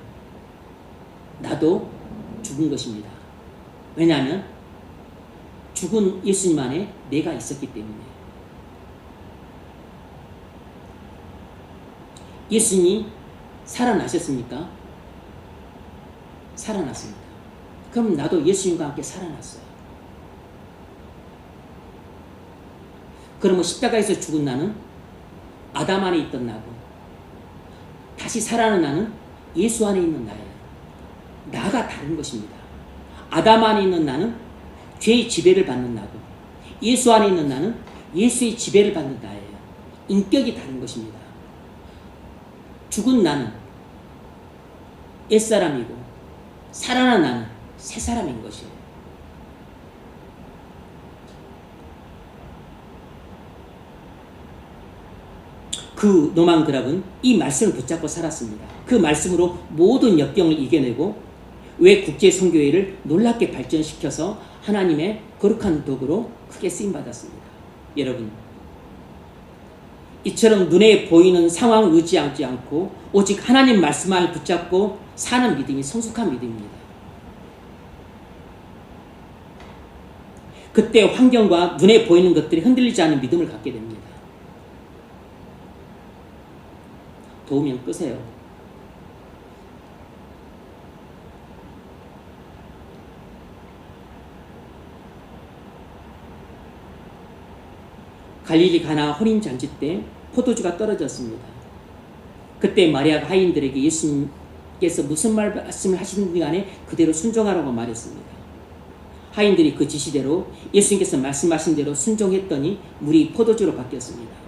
[SPEAKER 1] 나도 죽은 것입니다. 왜냐하면 죽은 예수님 안에 내가 있었기 때문에. 예수님이 살아나셨습니까? 살아났습니다. 그럼 나도 예수님과 함께 살아났어요. 그러면 십자가에서 죽은 나는 아담 안에 있던 나고 다시 살아나는 나는 예수 안에 있는 나예요. 나가 다른 것입니다. 아담 안에 있는 나는 죄의 지배를 받는 나고 예수 안에 있는 나는 예수의 지배를 받는 나예요. 인격이 다른 것입니다. 죽은 나는 옛사람이고 살아난 나는 새사람인 것이에요. 그 노만 그랍은 이 말씀을 붙잡고 살았습니다. 그 말씀으로 모든 역경을 이겨내고 왜 국제선교회를 놀랍게 발전시켜서 하나님의 거룩한 도구로 크게 쓰임받았습니다. 여러분, 이처럼 눈에 보이는 상황을 의지하지 않고 오직 하나님 말씀만을 붙잡고 사는 믿음이 성숙한 믿음입니다. 그때 환경과 눈에 보이는 것들이 흔들리지 않는 믿음을 갖게 됩니다. 도우면 끄세요. 갈릴리 가나 혼인잔치 때 포도주가 떨어졌습니다. 그때 마리아가 하인들에게 예수님께서 무슨 말씀을 하시는지 간에 그대로 순종하라고 말했습니다. 하인들이 그 지시대로 예수님께서 말씀하신 대로 순종했더니 물이 포도주로 바뀌었습니다.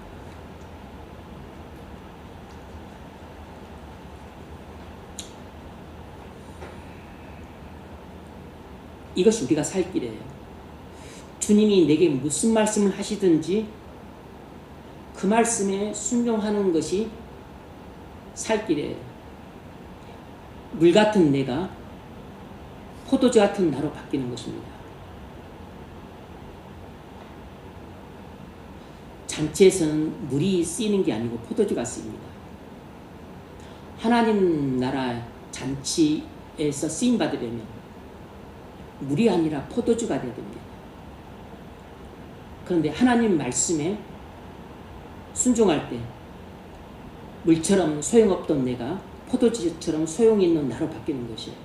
[SPEAKER 1] 이것이 우리가 살 길이에요. 주님이 내게 무슨 말씀을 하시든지 그 말씀에 순종하는 것이 살 길이에요. 물 같은 내가 포도주 같은 나로 바뀌는 것입니다. 잔치에서는 물이 쓰이는 게 아니고 포도주가 쓰입니다. 하나님 나라 잔치에서 쓰임 받으려면 물이 아니라 포도주가 되어야 됩니다. 그런데 하나님 말씀에 순종할 때 물처럼 소용없던 내가 포도주처럼 소용있는 나로 바뀌는 것이에요.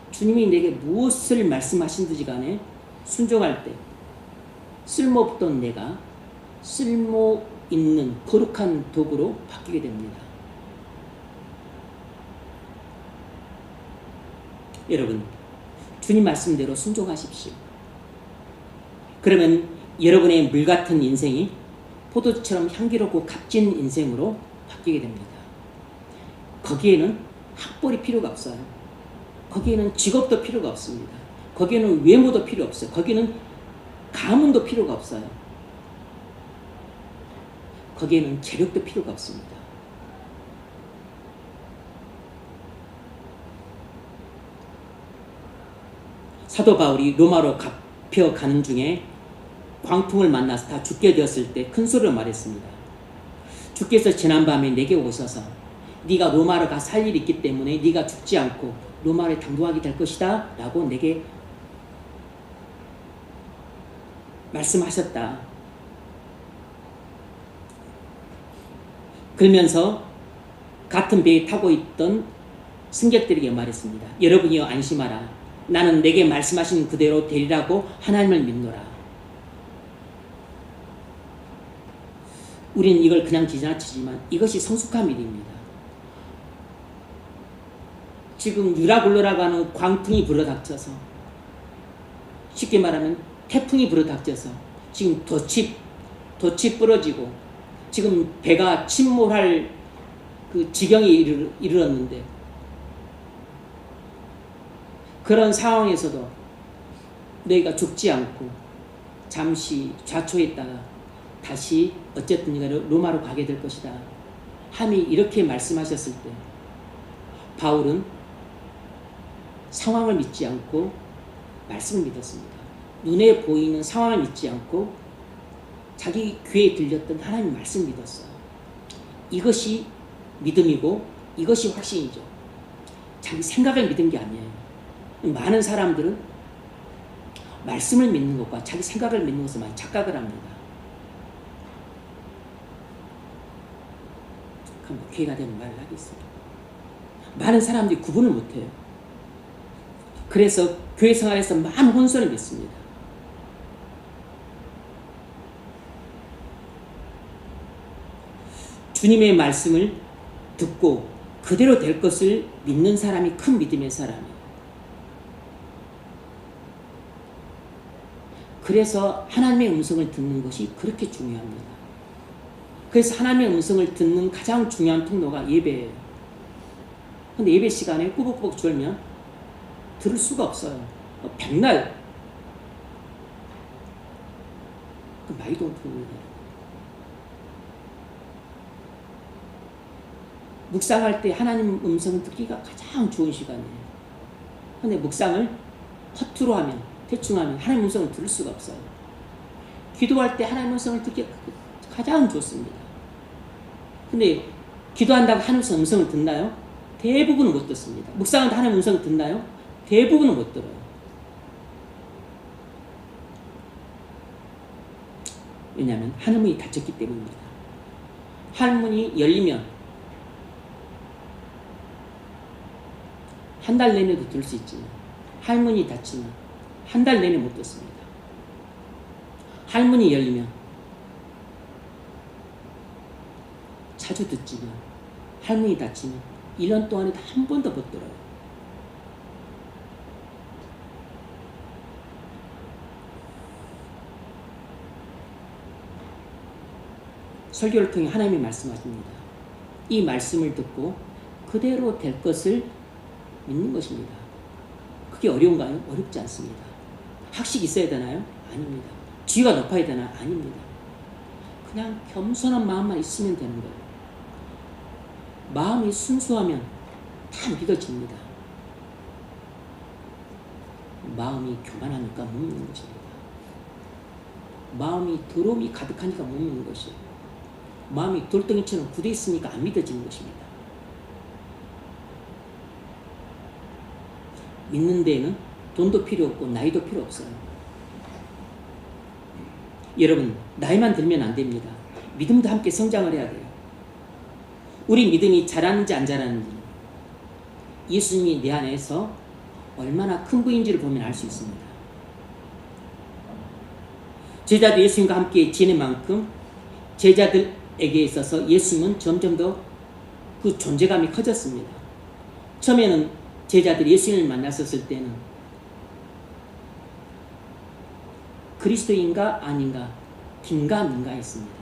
[SPEAKER 1] 주님이 내게 무엇을 말씀하신든지 간에 순종할 때 쓸모없던 내가 쓸모있는 거룩한 도구로 바뀌게 됩니다. 여러분, 주님 말씀대로 순종하십시오. 그러면 여러분의 물 같은 인생이 포도주처럼 향기롭고 값진 인생으로 바뀌게 됩니다. 거기에는 학벌이 필요가 없어요. 거기에는 직업도 필요가 없습니다. 거기에는 외모도 필요 없어요. 거기에는 가문도 필요가 없어요. 거기에는 재력도 필요가 없습니다. 사도 바울이 로마로 가는 중에 광풍을 만나서 다 죽게 되었을 때 큰 소리로 말했습니다. 주께서 지난밤에 내게 오셔서 네가 로마로 가 살 일이 있기 때문에 네가 죽지 않고 로마를 당도하게 될 것이다 라고 내게 말씀하셨다. 그러면서 같은 배에 타고 있던 승객들에게 말했습니다. 여러분이여 안심하라. 나는 내게 말씀하신 그대로 되리라고 하나님을 믿노라. 우리는 이걸 그냥 지나치지만 이것이 성숙한 믿음입니다. 지금 유라굴로라고 하는 광풍이 불어닥쳐서, 쉽게 말하면 태풍이 불어닥쳐서 지금 돛이 부러지고 지금 배가 침몰할 그 지경에 이르렀는데, 그런 상황에서도 너희가 죽지 않고 잠시 좌초했다가 다시 어쨌든 로마로 가게 될 것이다 함이 이렇게 말씀하셨을 때 바울은 상황을 믿지 않고 말씀을 믿었습니다. 눈에 보이는 상황을 믿지 않고 자기 귀에 들렸던 하나님 말씀을 믿었어요. 이것이 믿음이고 이것이 확신이죠. 자기 생각을 믿은 게 아니에요. 많은 사람들은 말씀을 믿는 것과 자기 생각을 믿는 것을 많이 착각을 합니다. 그럼 기회가 되면 말을 하겠습니다. 많은 사람들이 구분을 못해요. 그래서 교회 생활에서 많은 혼선을 믿습니다. 주님의 말씀을 듣고 그대로 될 것을 믿는 사람이 큰 믿음의 사람이에요. 그래서 하나님의 음성을 듣는 것이 그렇게 중요합니다. 그래서 하나님의 음성을 듣는 가장 중요한 통로가 예배예요. 근데 예배 시간에 꾸벅꾸벅 졸면 들을 수가 없어요. 백날 그 마이동풍입니다. 묵상할 때 하나님 음성을 듣기가 가장 좋은 시간이에요. 근데 묵상을 허투루 하면, 대충 하면 하나님 음성을 들을 수가 없어요. 기도할 때 하나님 음성을 듣기가 가장 좋습니다. 근데 기도한다고 하나님 음성을 듣나요? 대부분은 못 듣습니다. 묵상할 때 하나님 음성을 듣나요? 대부분은 못 들어요. 왜냐하면 하늘문이 닫혔기 때문입니다. 하늘문이 열리면 한 달 내내도 들 수 있지만 하늘문이 닫히면 한 달 내내 못 듣습니다. 하늘문이 열리면 자주 듣지만 하늘문이 닫히면 1년 동안에도 한 번도 못 들어요. 설교를 통해 하나님이 말씀하십니다. 이 말씀을 듣고 그대로 될 것을 믿는 것입니다. 그게 어려운가요? 어렵지 않습니다. 학식이 있어야 되나요? 아닙니다. 지위가 높아야 되나요? 아닙니다. 그냥 겸손한 마음만 있으면 되는 거예요. 마음이 순수하면 다 믿어집니다. 마음이 교만하니까 못 믿는 것입니다. 마음이 더러움이 가득하니까 못 믿는 것이에요. 마음이 돌덩이처럼 굳어 있으니까 안 믿어지는 것입니다. 믿는 데에는 돈도 필요 없고 나이도 필요 없어요. 여러분, 나이만 들면 안 됩니다. 믿음도 함께 성장을 해야 돼요. 우리 믿음이 자라는지 안 자라는지 예수님이 내 안에서 얼마나 큰 분인지를 보면 알 수 있습니다. 제자도 예수님과 함께 지낸 만큼 제자들에게 있어서 예수님은 점점 더 그 존재감이 커졌습니다. 처음에는 제자들이 예수님을 만났었을 때는 그리스도인가 아닌가 긴가민가 했습니다.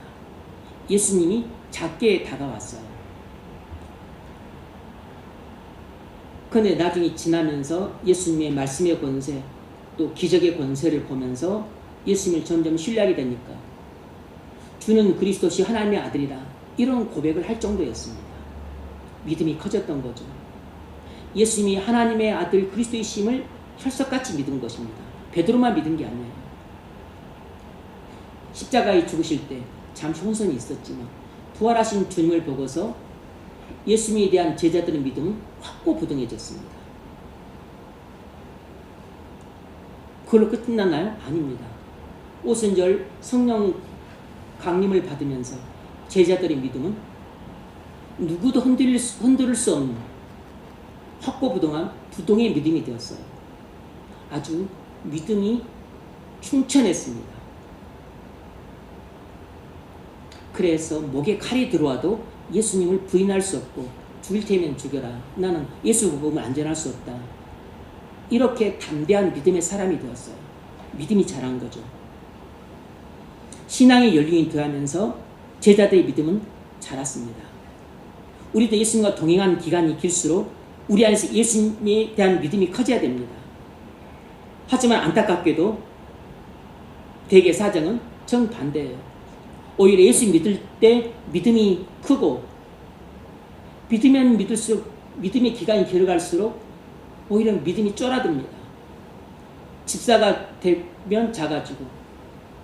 [SPEAKER 1] 예수님이 작게 다가왔어요. 그런데 나중에 지나면서 예수님의 말씀의 권세 또 기적의 권세를 보면서 예수님을 점점 신뢰하게 되니까 주는 그리스도시 하나님의 아들이다 이런 고백을 할 정도였습니다. 믿음이 커졌던 거죠. 예수님이 하나님의 아들 그리스도이심을 혈석같이 믿은 것입니다. 베드로만 믿은 게 아니에요. 십자가에 죽으실 때 잠시 혼선이 있었지만 부활하신 주님을 보고서 예수님에 대한 제자들의 믿음은 확고부동해졌습니다. 그걸로 끝났나요? 아닙니다. 오순절 성령 강림을 받으면서 제자들의 믿음은 누구도 흔들을 수 없는 확고부동한 부동의 믿음이 되었어요. 아주 믿음이 충천했습니다. 그래서 목에 칼이 들어와도 예수님을 부인할 수 없고 죽일 테면 죽여라. 나는 예수 보면 안전할 수 없다. 이렇게 담대한 믿음의 사람이 되었어요. 믿음이 자란 거죠. 신앙의 연륜이 더하면서 제자들의 믿음은 자랐습니다. 우리도 예수님과 동행한 기간이 길수록 우리 안에서 예수님에 대한 믿음이 커져야 됩니다. 하지만 안타깝게도 대개 사정은 정반대예요. 오히려 예수 믿을 때 믿음이 크고 믿으면 믿을수록 믿음의 기간이 길어갈수록 오히려 믿음이 쫄아듭니다. 집사가 되면 작아지고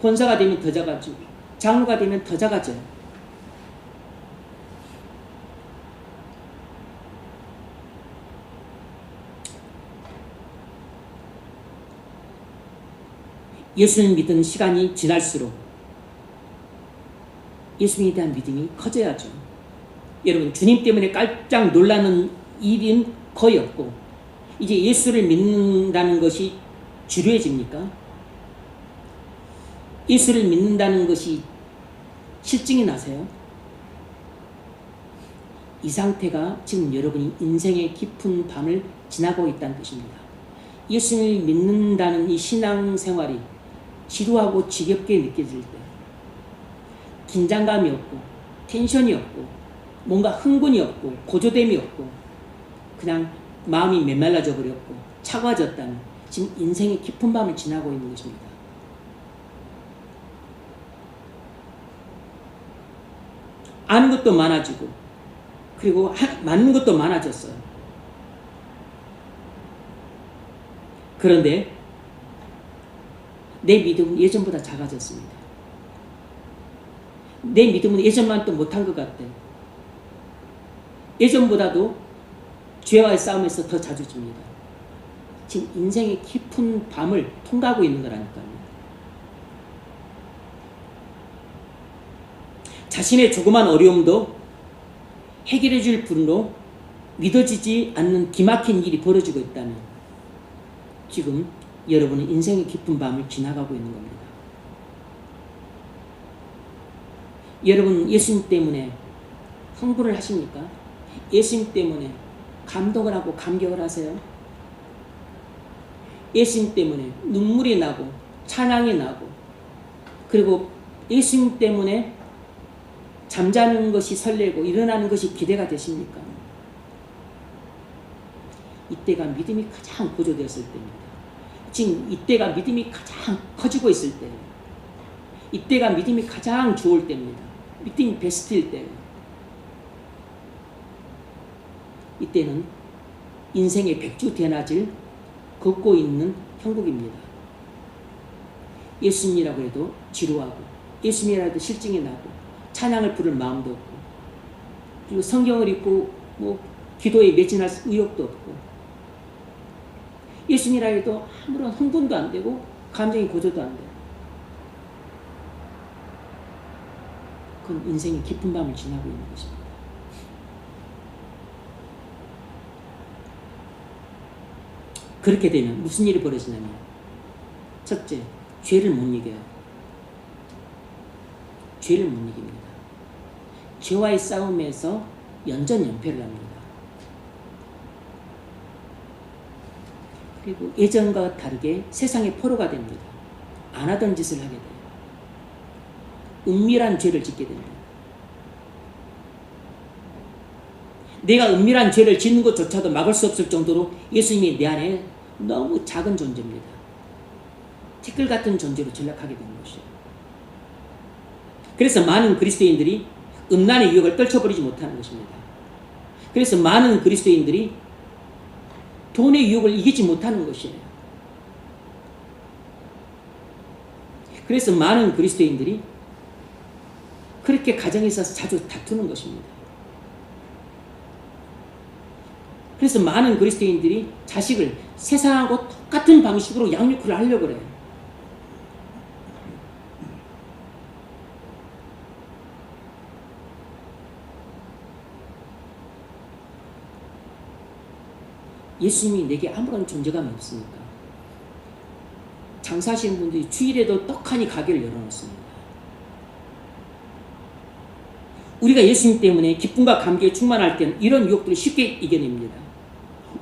[SPEAKER 1] 권사가 되면 더 작아지고 장로가 되면 더 작아져요. 예수를 믿은 시간이 지날수록 예수님에 대한 믿음이 커져야죠. 여러분, 주님 때문에 깜짝 놀라는 일은 거의 없고 이제 예수를 믿는다는 것이 지루해집니까? 예수를 믿는다는 것이 실증이 나세요? 이 상태가 지금 여러분이 인생의 깊은 밤을 지나고 있다는 뜻입니다. 예수님을 믿는다는 이 신앙생활이 지루하고 지겹게 느껴질 때, 긴장감이 없고 텐션이 없고 뭔가 흥분이 없고 고조됨이 없고 그냥 마음이 메말라져 버렸고 차가워졌다는, 지금 인생의 깊은 밤을 지나고 있는 것입니다. 아는 것도 많아지고 그리고 맞는 것도 많아졌어요. 그런데 내 믿음은 예전보다 작아졌습니다. 내 믿음은 예전만도 못한 것 같아요. 예전보다도 죄와의 싸움에서 더 자주 집니다. 지금 인생의 깊은 밤을 통과하고 있는 거라니까요. 자신의 조그만 어려움도 해결해 줄 분으로 믿어지지 않는 기막힌 일이 벌어지고 있다면 지금 여러분은 인생의 깊은 밤을 지나가고 있는 겁니다. 여러분 예수님 때문에 흥분을 하십니까? 예수님 때문에 감동을 하고 감격을 하세요? 예수님 때문에 눈물이 나고 찬양이 나고 그리고 예수님 때문에 잠자는 것이 설레고 일어나는 것이 기대가 되십니까? 이때가 믿음이 가장 고조되었을 때입니다. 지금 이때가 믿음이 가장 커지고 있을 때예요. 이때가 믿음이 가장 좋을 때입니다. 믿음이 베스트일 때예요. 이때는 인생의 백주대낮을 걷고 있는 형국입니다. 예수님이라고 해도 지루하고 예수님이라고 해도 실증이 나고 찬양을 부를 마음도 없고 그리고 성경을 읽고 기도에 매진할 의욕도 없고 예수님이라 해도 아무런 흥분도 안 되고 감정이 고조도 안 돼요. 그건 인생의 깊은 밤을 지나고 있는 것입니다. 그렇게 되면 무슨 일이 벌어지냐면 첫째, 죄를 못 이겨요. 죄를 못 이깁니다. 죄와의 싸움에서 연전연패를 합니다. 그리고 예전과 다르게 세상의 포로가 됩니다. 안 하던 짓을 하게 돼요. 은밀한 죄를 짓게 됩니다. 내가 은밀한 죄를 짓는 것조차도 막을 수 없을 정도로 예수님이 내 안에 너무 작은 존재입니다. 티끌 같은 존재로 전락하게 되는 것이에요. 그래서 많은 그리스도인들이 음란의 유혹을 떨쳐버리지 못하는 것입니다. 그래서 많은 그리스도인들이 돈의 유혹을 이기지 못하는 것이에요. 그래서 많은 그리스도인들이 그렇게 가정에서 자주 다투는 것입니다. 그래서 많은 그리스도인들이 자식을 세상하고 똑같은 방식으로 양육을 하려고 그래요. 예수님이 내게 아무런 존재감이 없으니까 장사하시는 분들이 주일에도 떡하니 가게를 열어놓습니다. 우리가 예수님 때문에 기쁨과 감격에 충만할 때는 이런 유혹들을 쉽게 이겨냅니다.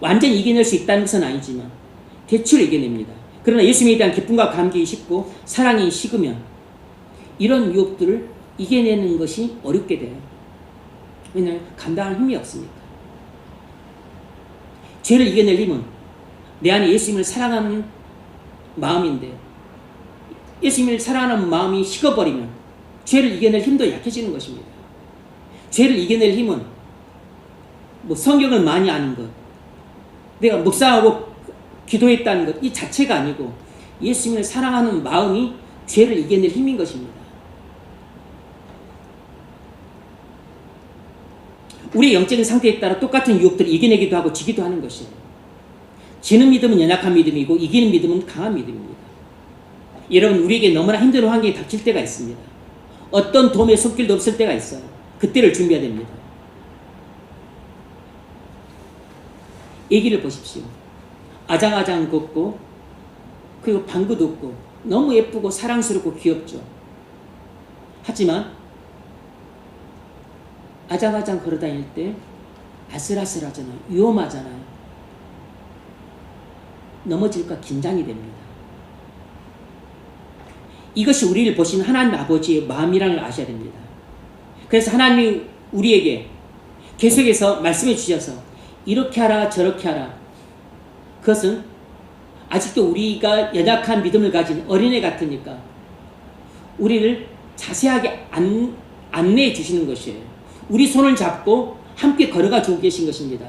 [SPEAKER 1] 완전히 이겨낼 수 있다는 것은 아니지만 대충 이겨냅니다. 그러나 예수님에 대한 기쁨과 감격이 식고 사랑이 식으면 이런 유혹들을 이겨내는 것이 어렵게 돼요. 왜냐하면 감당할 힘이 없으니까. 죄를 이겨낼 힘은 내 안에 예수님을 사랑하는 마음인데 예수님을 사랑하는 마음이 식어버리면 죄를 이겨낼 힘도 약해지는 것입니다. 죄를 이겨낼 힘은 성경을 많이 아는 것, 내가 묵상하고 기도했다는 것 이 자체가 아니고 예수님을 사랑하는 마음이 죄를 이겨낼 힘인 것입니다. 우리의 영적인 상태에 따라 똑같은 유혹들을 이겨내기도 하고 지기도 하는 것이에요. 지는 믿음은 연약한 믿음이고 이기는 믿음은 강한 믿음입니다. 여러분, 우리에게 너무나 힘든 환경이 닥칠 때가 있습니다. 어떤 도움의 손길도 없을 때가 있어요. 그때를 준비해야 됩니다. 애기를 보십시오. 아장아장 걷고 그리고 방구도 없고 너무 예쁘고 사랑스럽고 귀엽죠. 하지만 아장아장 걸어다닐 때 아슬아슬하잖아요. 위험하잖아요. 넘어질까 긴장이 됩니다. 이것이 우리를 보시는 하나님 아버지의 마음이라는 걸 아셔야 됩니다. 그래서 하나님이 우리에게 계속해서 말씀해 주셔서 이렇게 하라 저렇게 하라. 그것은 아직도 우리가 연약한 믿음을 가진 어린애 같으니까 우리를 자세하게 안내해 주시는 것이에요. 우리 손을 잡고 함께 걸어가 주고 계신 것입니다.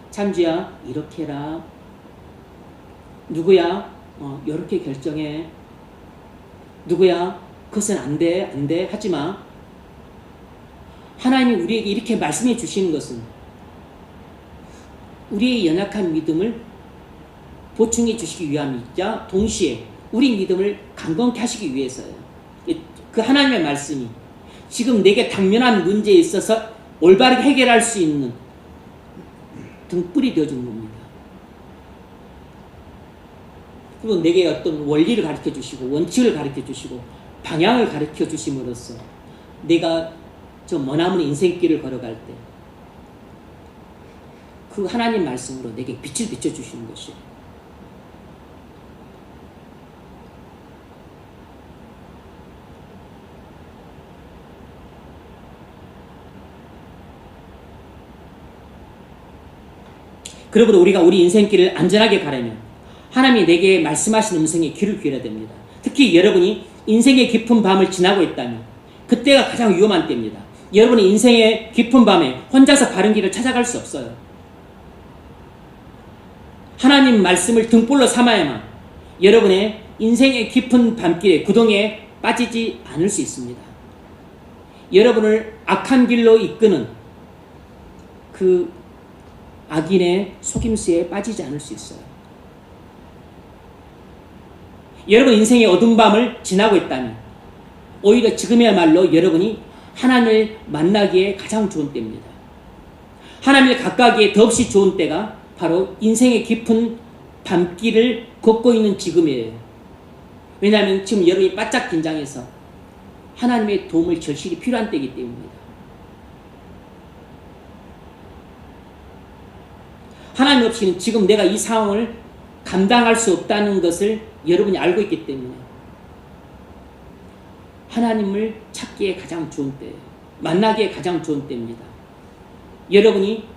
[SPEAKER 1] 참주야 이렇게 해라. 누구야 이렇게 결정해. 누구야 그것은 안돼 하지마. 하나님이 우리에게 이렇게 말씀해 주시는 것은 우리의 연약한 믿음을 보충해 주시기 위함이자 동시에 우리 믿음을 강건케 하시기 위해서예요. 그 하나님의 말씀이 지금 내게 당면한 문제에 있어서 올바르게 해결할 수 있는 등불이 되어주는 겁니다. 그리고 내게 어떤 원리를 가르쳐 주시고 원칙을 가르쳐 주시고 방향을 가르쳐 주심으로써 내가 저 머나먼 인생길을 걸어갈 때 그 하나님 말씀으로 내게 빛을 비춰주시는 것이에요. 그러므로 우리가 우리 인생길을 안전하게 가려면 하나님이 내게 말씀하신 음성에 귀를 기울여야 됩니다. 특히 여러분이 인생의 깊은 밤을 지나고 있다면 그때가 가장 위험한 때입니다. 여러분이 인생의 깊은 밤에 혼자서 바른 길을 찾아갈 수 없어요. 하나님 말씀을 등불로 삼아야만 여러분의 인생의 깊은 밤길에 구덩이에 빠지지 않을 수 있습니다. 여러분을 악한 길로 이끄는 그 악인의 속임수에 빠지지 않을 수 있어요. 여러분 인생의 어두운 밤을 지나고 있다면 오히려 지금이야말로 여러분이 하나님을 만나기에 가장 좋은 때입니다. 하나님을 가까이에 더없이 좋은 때가 바로 인생의 깊은 밤길을 걷고 있는 지금이에요. 왜냐하면 지금 여러분이 바짝 긴장해서 하나님의 도움을 절실히 필요한 때이기 때문입니다. 하나님 없이는 지금 내가 이 상황을 감당할 수 없다는 것을 여러분이 알고 있기 때문에 하나님을 찾기에 가장 좋은 때예요. 만나기에 가장 좋은 때입니다. 여러분이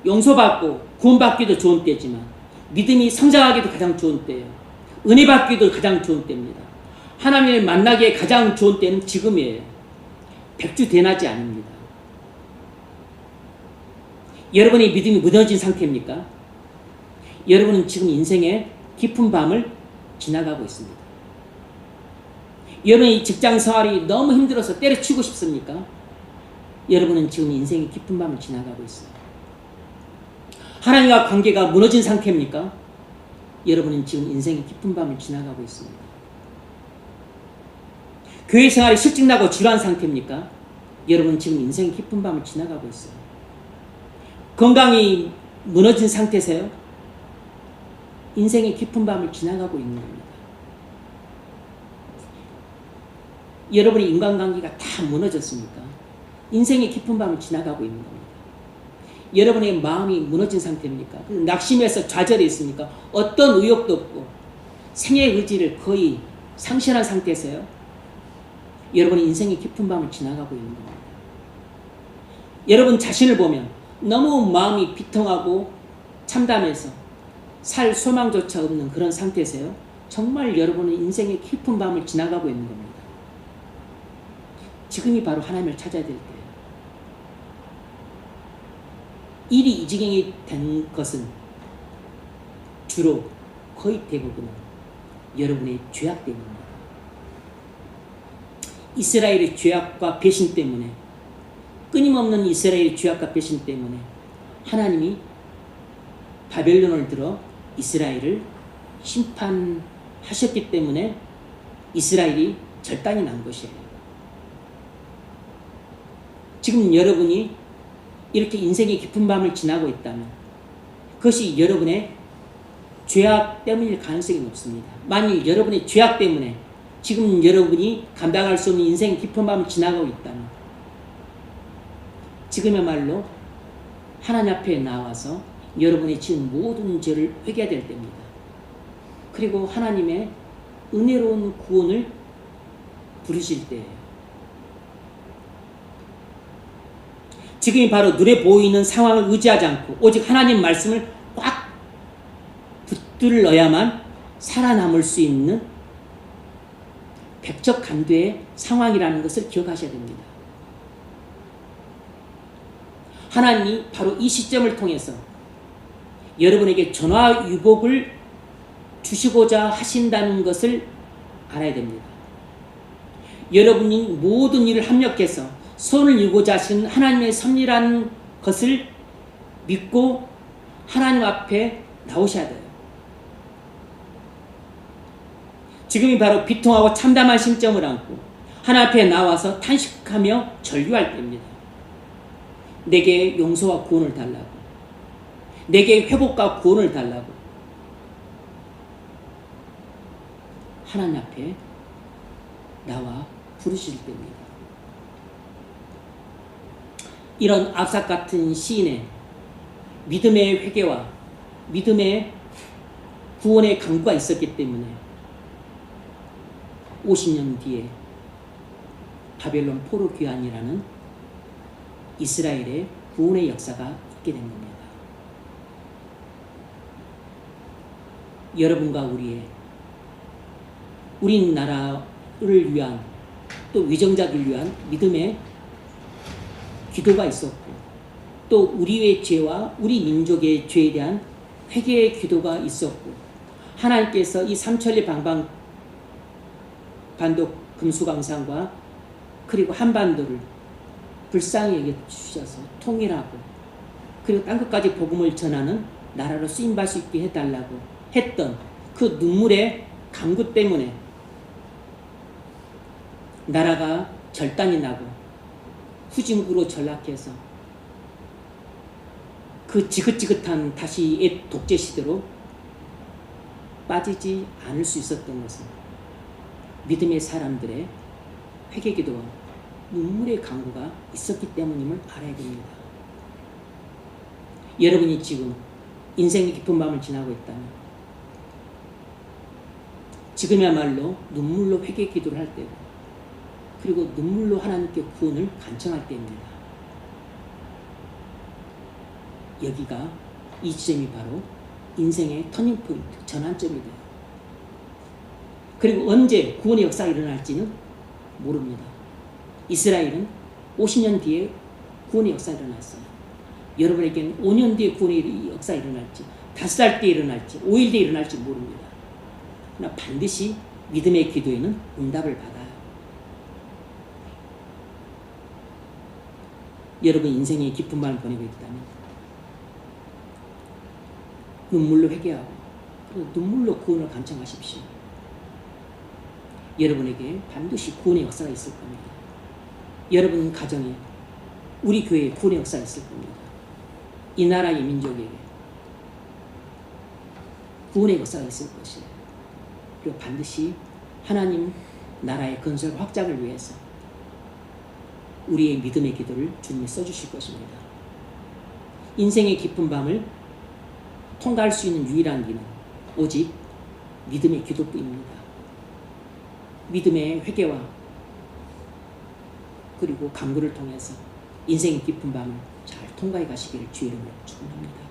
[SPEAKER 1] 용서받고 구원받기도 좋은 때지만 믿음이 성장하기도 가장 좋은 때예요. 은혜 받기도 가장 좋은 때입니다. 하나님을 만나기에 가장 좋은 때는 지금이에요. 백주대낮이 아닙니다. 여러분의 믿음이 무너진 상태입니까? 여러분은 지금 인생의 깊은 밤을 지나가고 있습니다. 여러분의 직장 생활이 너무 힘들어서 때려치우고 싶습니까? 여러분은 지금 인생의 깊은 밤을 지나가고 있어요. 하나님과 관계가 무너진 상태입니까? 여러분은 지금 인생의 깊은 밤을 지나가고 있습니다. 교회 생활이 실직나고 지루한 상태입니까? 여러분은 지금 인생의 깊은 밤을 지나가고 있어요. 건강이 무너진 상태세요? 인생의 깊은 밤을 지나가고 있는 겁니다. 여러분의 인간관계가 다 무너졌습니까? 인생의 깊은 밤을 지나가고 있는 겁니다. 여러분의 마음이 무너진 상태입니까? 낙심해서 좌절해 있습니까? 어떤 의욕도 없고 생의 의지를 거의 상실한 상태에서요. 여러분의 인생의 깊은 밤을 지나가고 있는 겁니다. 여러분 자신을 보면 너무 마음이 비통하고 참담해서 살 소망조차 없는 그런 상태에서요. 정말 여러분은 인생의 깊은 밤을 지나가고 있는 겁니다. 지금이 바로 하나님을 찾아야 될 때예요. 일이 이 지경이 된 것은 주로 거의 대부분은 여러분의 죄악 때문입니다. 이스라엘의 죄악과 배신 때문에, 끊임없는 이스라엘의 죄악과 배신 때문에 하나님이 바벨론을 들어 이스라엘을 심판하셨기 때문에 이스라엘이 절단이 난 것이에요. 지금 여러분이 이렇게 인생의 깊은 밤을 지나고 있다면 그것이 여러분의 죄악 때문일 가능성이 높습니다. 만일 여러분의 죄악 때문에 지금 여러분이 감당할 수 없는 인생의 깊은 밤을 지나가고 있다면 지금이야말로 하나님 앞에 나와서 여러분이 지은 모든 죄를 회개해야 될 때입니다. 그리고 하나님의 은혜로운 구원을 부르실 때예요. 지금이 바로 눈에 보이는 상황을 의지하지 않고 오직 하나님 말씀을 꽉 붙들어야만 살아남을 수 있는 백척간두의 상황이라는 것을 기억하셔야 됩니다. 하나님이 바로 이 시점을 통해서 여러분에게 전화위복을 주시고자 하신다는 것을 알아야 됩니다. 여러분이 모든 일을 합력해서 손을 이루고자 하시는 하나님의 섭리라는 것을 믿고 하나님 앞에 나오셔야 돼요. 지금이 바로 비통하고 참담한 심정을 안고 하나님 앞에 나와서 탄식하며 절규할 때입니다. 내게 용서와 구원을 달라고, 내게 회복과 구원을 달라고 하나님 앞에 나와 부르실 때입니다. 이런 압삭 같은 시인의 믿음의 회개와 믿음의 구원의 강구가 있었기 때문에 50년 뒤에 바벨론 포로 귀환이라는 이스라엘의 구원의 역사가 있게 된 겁니다. 여러분과 우리나라를 위한 또 위정자들을 위한 믿음의 기도가 있었고 또 우리의 죄와 우리 민족의 죄에 대한 회개의 기도가 있었고 하나님께서 이 삼천리 방방 반도 금수강산과 그리고 한반도를 불쌍히 여겨주셔서 통일하고 그리고 땅끝까지 복음을 전하는 나라로 쓰임받을 수 있게 해달라고 했던 그 눈물의 강구 때문에 나라가 절단이 나고 후진국으로 전락해서 그 지긋지긋한 다시 옛 독재 시대로 빠지지 않을 수 있었던 것은 믿음의 사람들의 회개기도와 눈물의 강구가 있었기 때문임을 알아야 됩니다. 여러분이 지금 인생의 깊은 밤을 지나고 있다면 지금이야말로 눈물로 회개기도를 할 때고 그리고 눈물로 하나님께 구원을 간청할 때입니다. 여기가 이 지점이 바로 인생의 터닝포인트, 전환점이 돼요. 그리고 언제 구원의 역사가 일어날지는 모릅니다. 이스라엘은 50년 뒤에 구원의 역사가 일어났어요. 여러분에게는 5년 뒤에 구원의 역사가 일어날지 5살 뒤에 일어날지 5일 뒤에 일어날지 모릅니다. 그러나 반드시 믿음의 기도에는 응답을 받아요. 여러분 인생의 깊은 밤을 보내고 있다면 눈물로 회개하고 그리고 눈물로 구원을 간청하십시오. 여러분에게 반드시 구원의 역사가 있을 겁니다. 여러분 가정에 우리 교회에 구원의 역사가 있을 겁니다. 이 나라의 민족에게 구원의 역사가 있을 것이에요. 그리고 반드시 하나님 나라의 건설 확장을 위해서 우리의 믿음의 기도를 주님이 써주실 것입니다. 인생의 깊은 밤을 통과할 수 있는 유일한 길은 오직 믿음의 기도뿐입니다. 믿음의 회개와 그리고 간구를 통해서 인생의 깊은 밤을 잘 통과해 가시기를 주의 이름으로 축원합니다.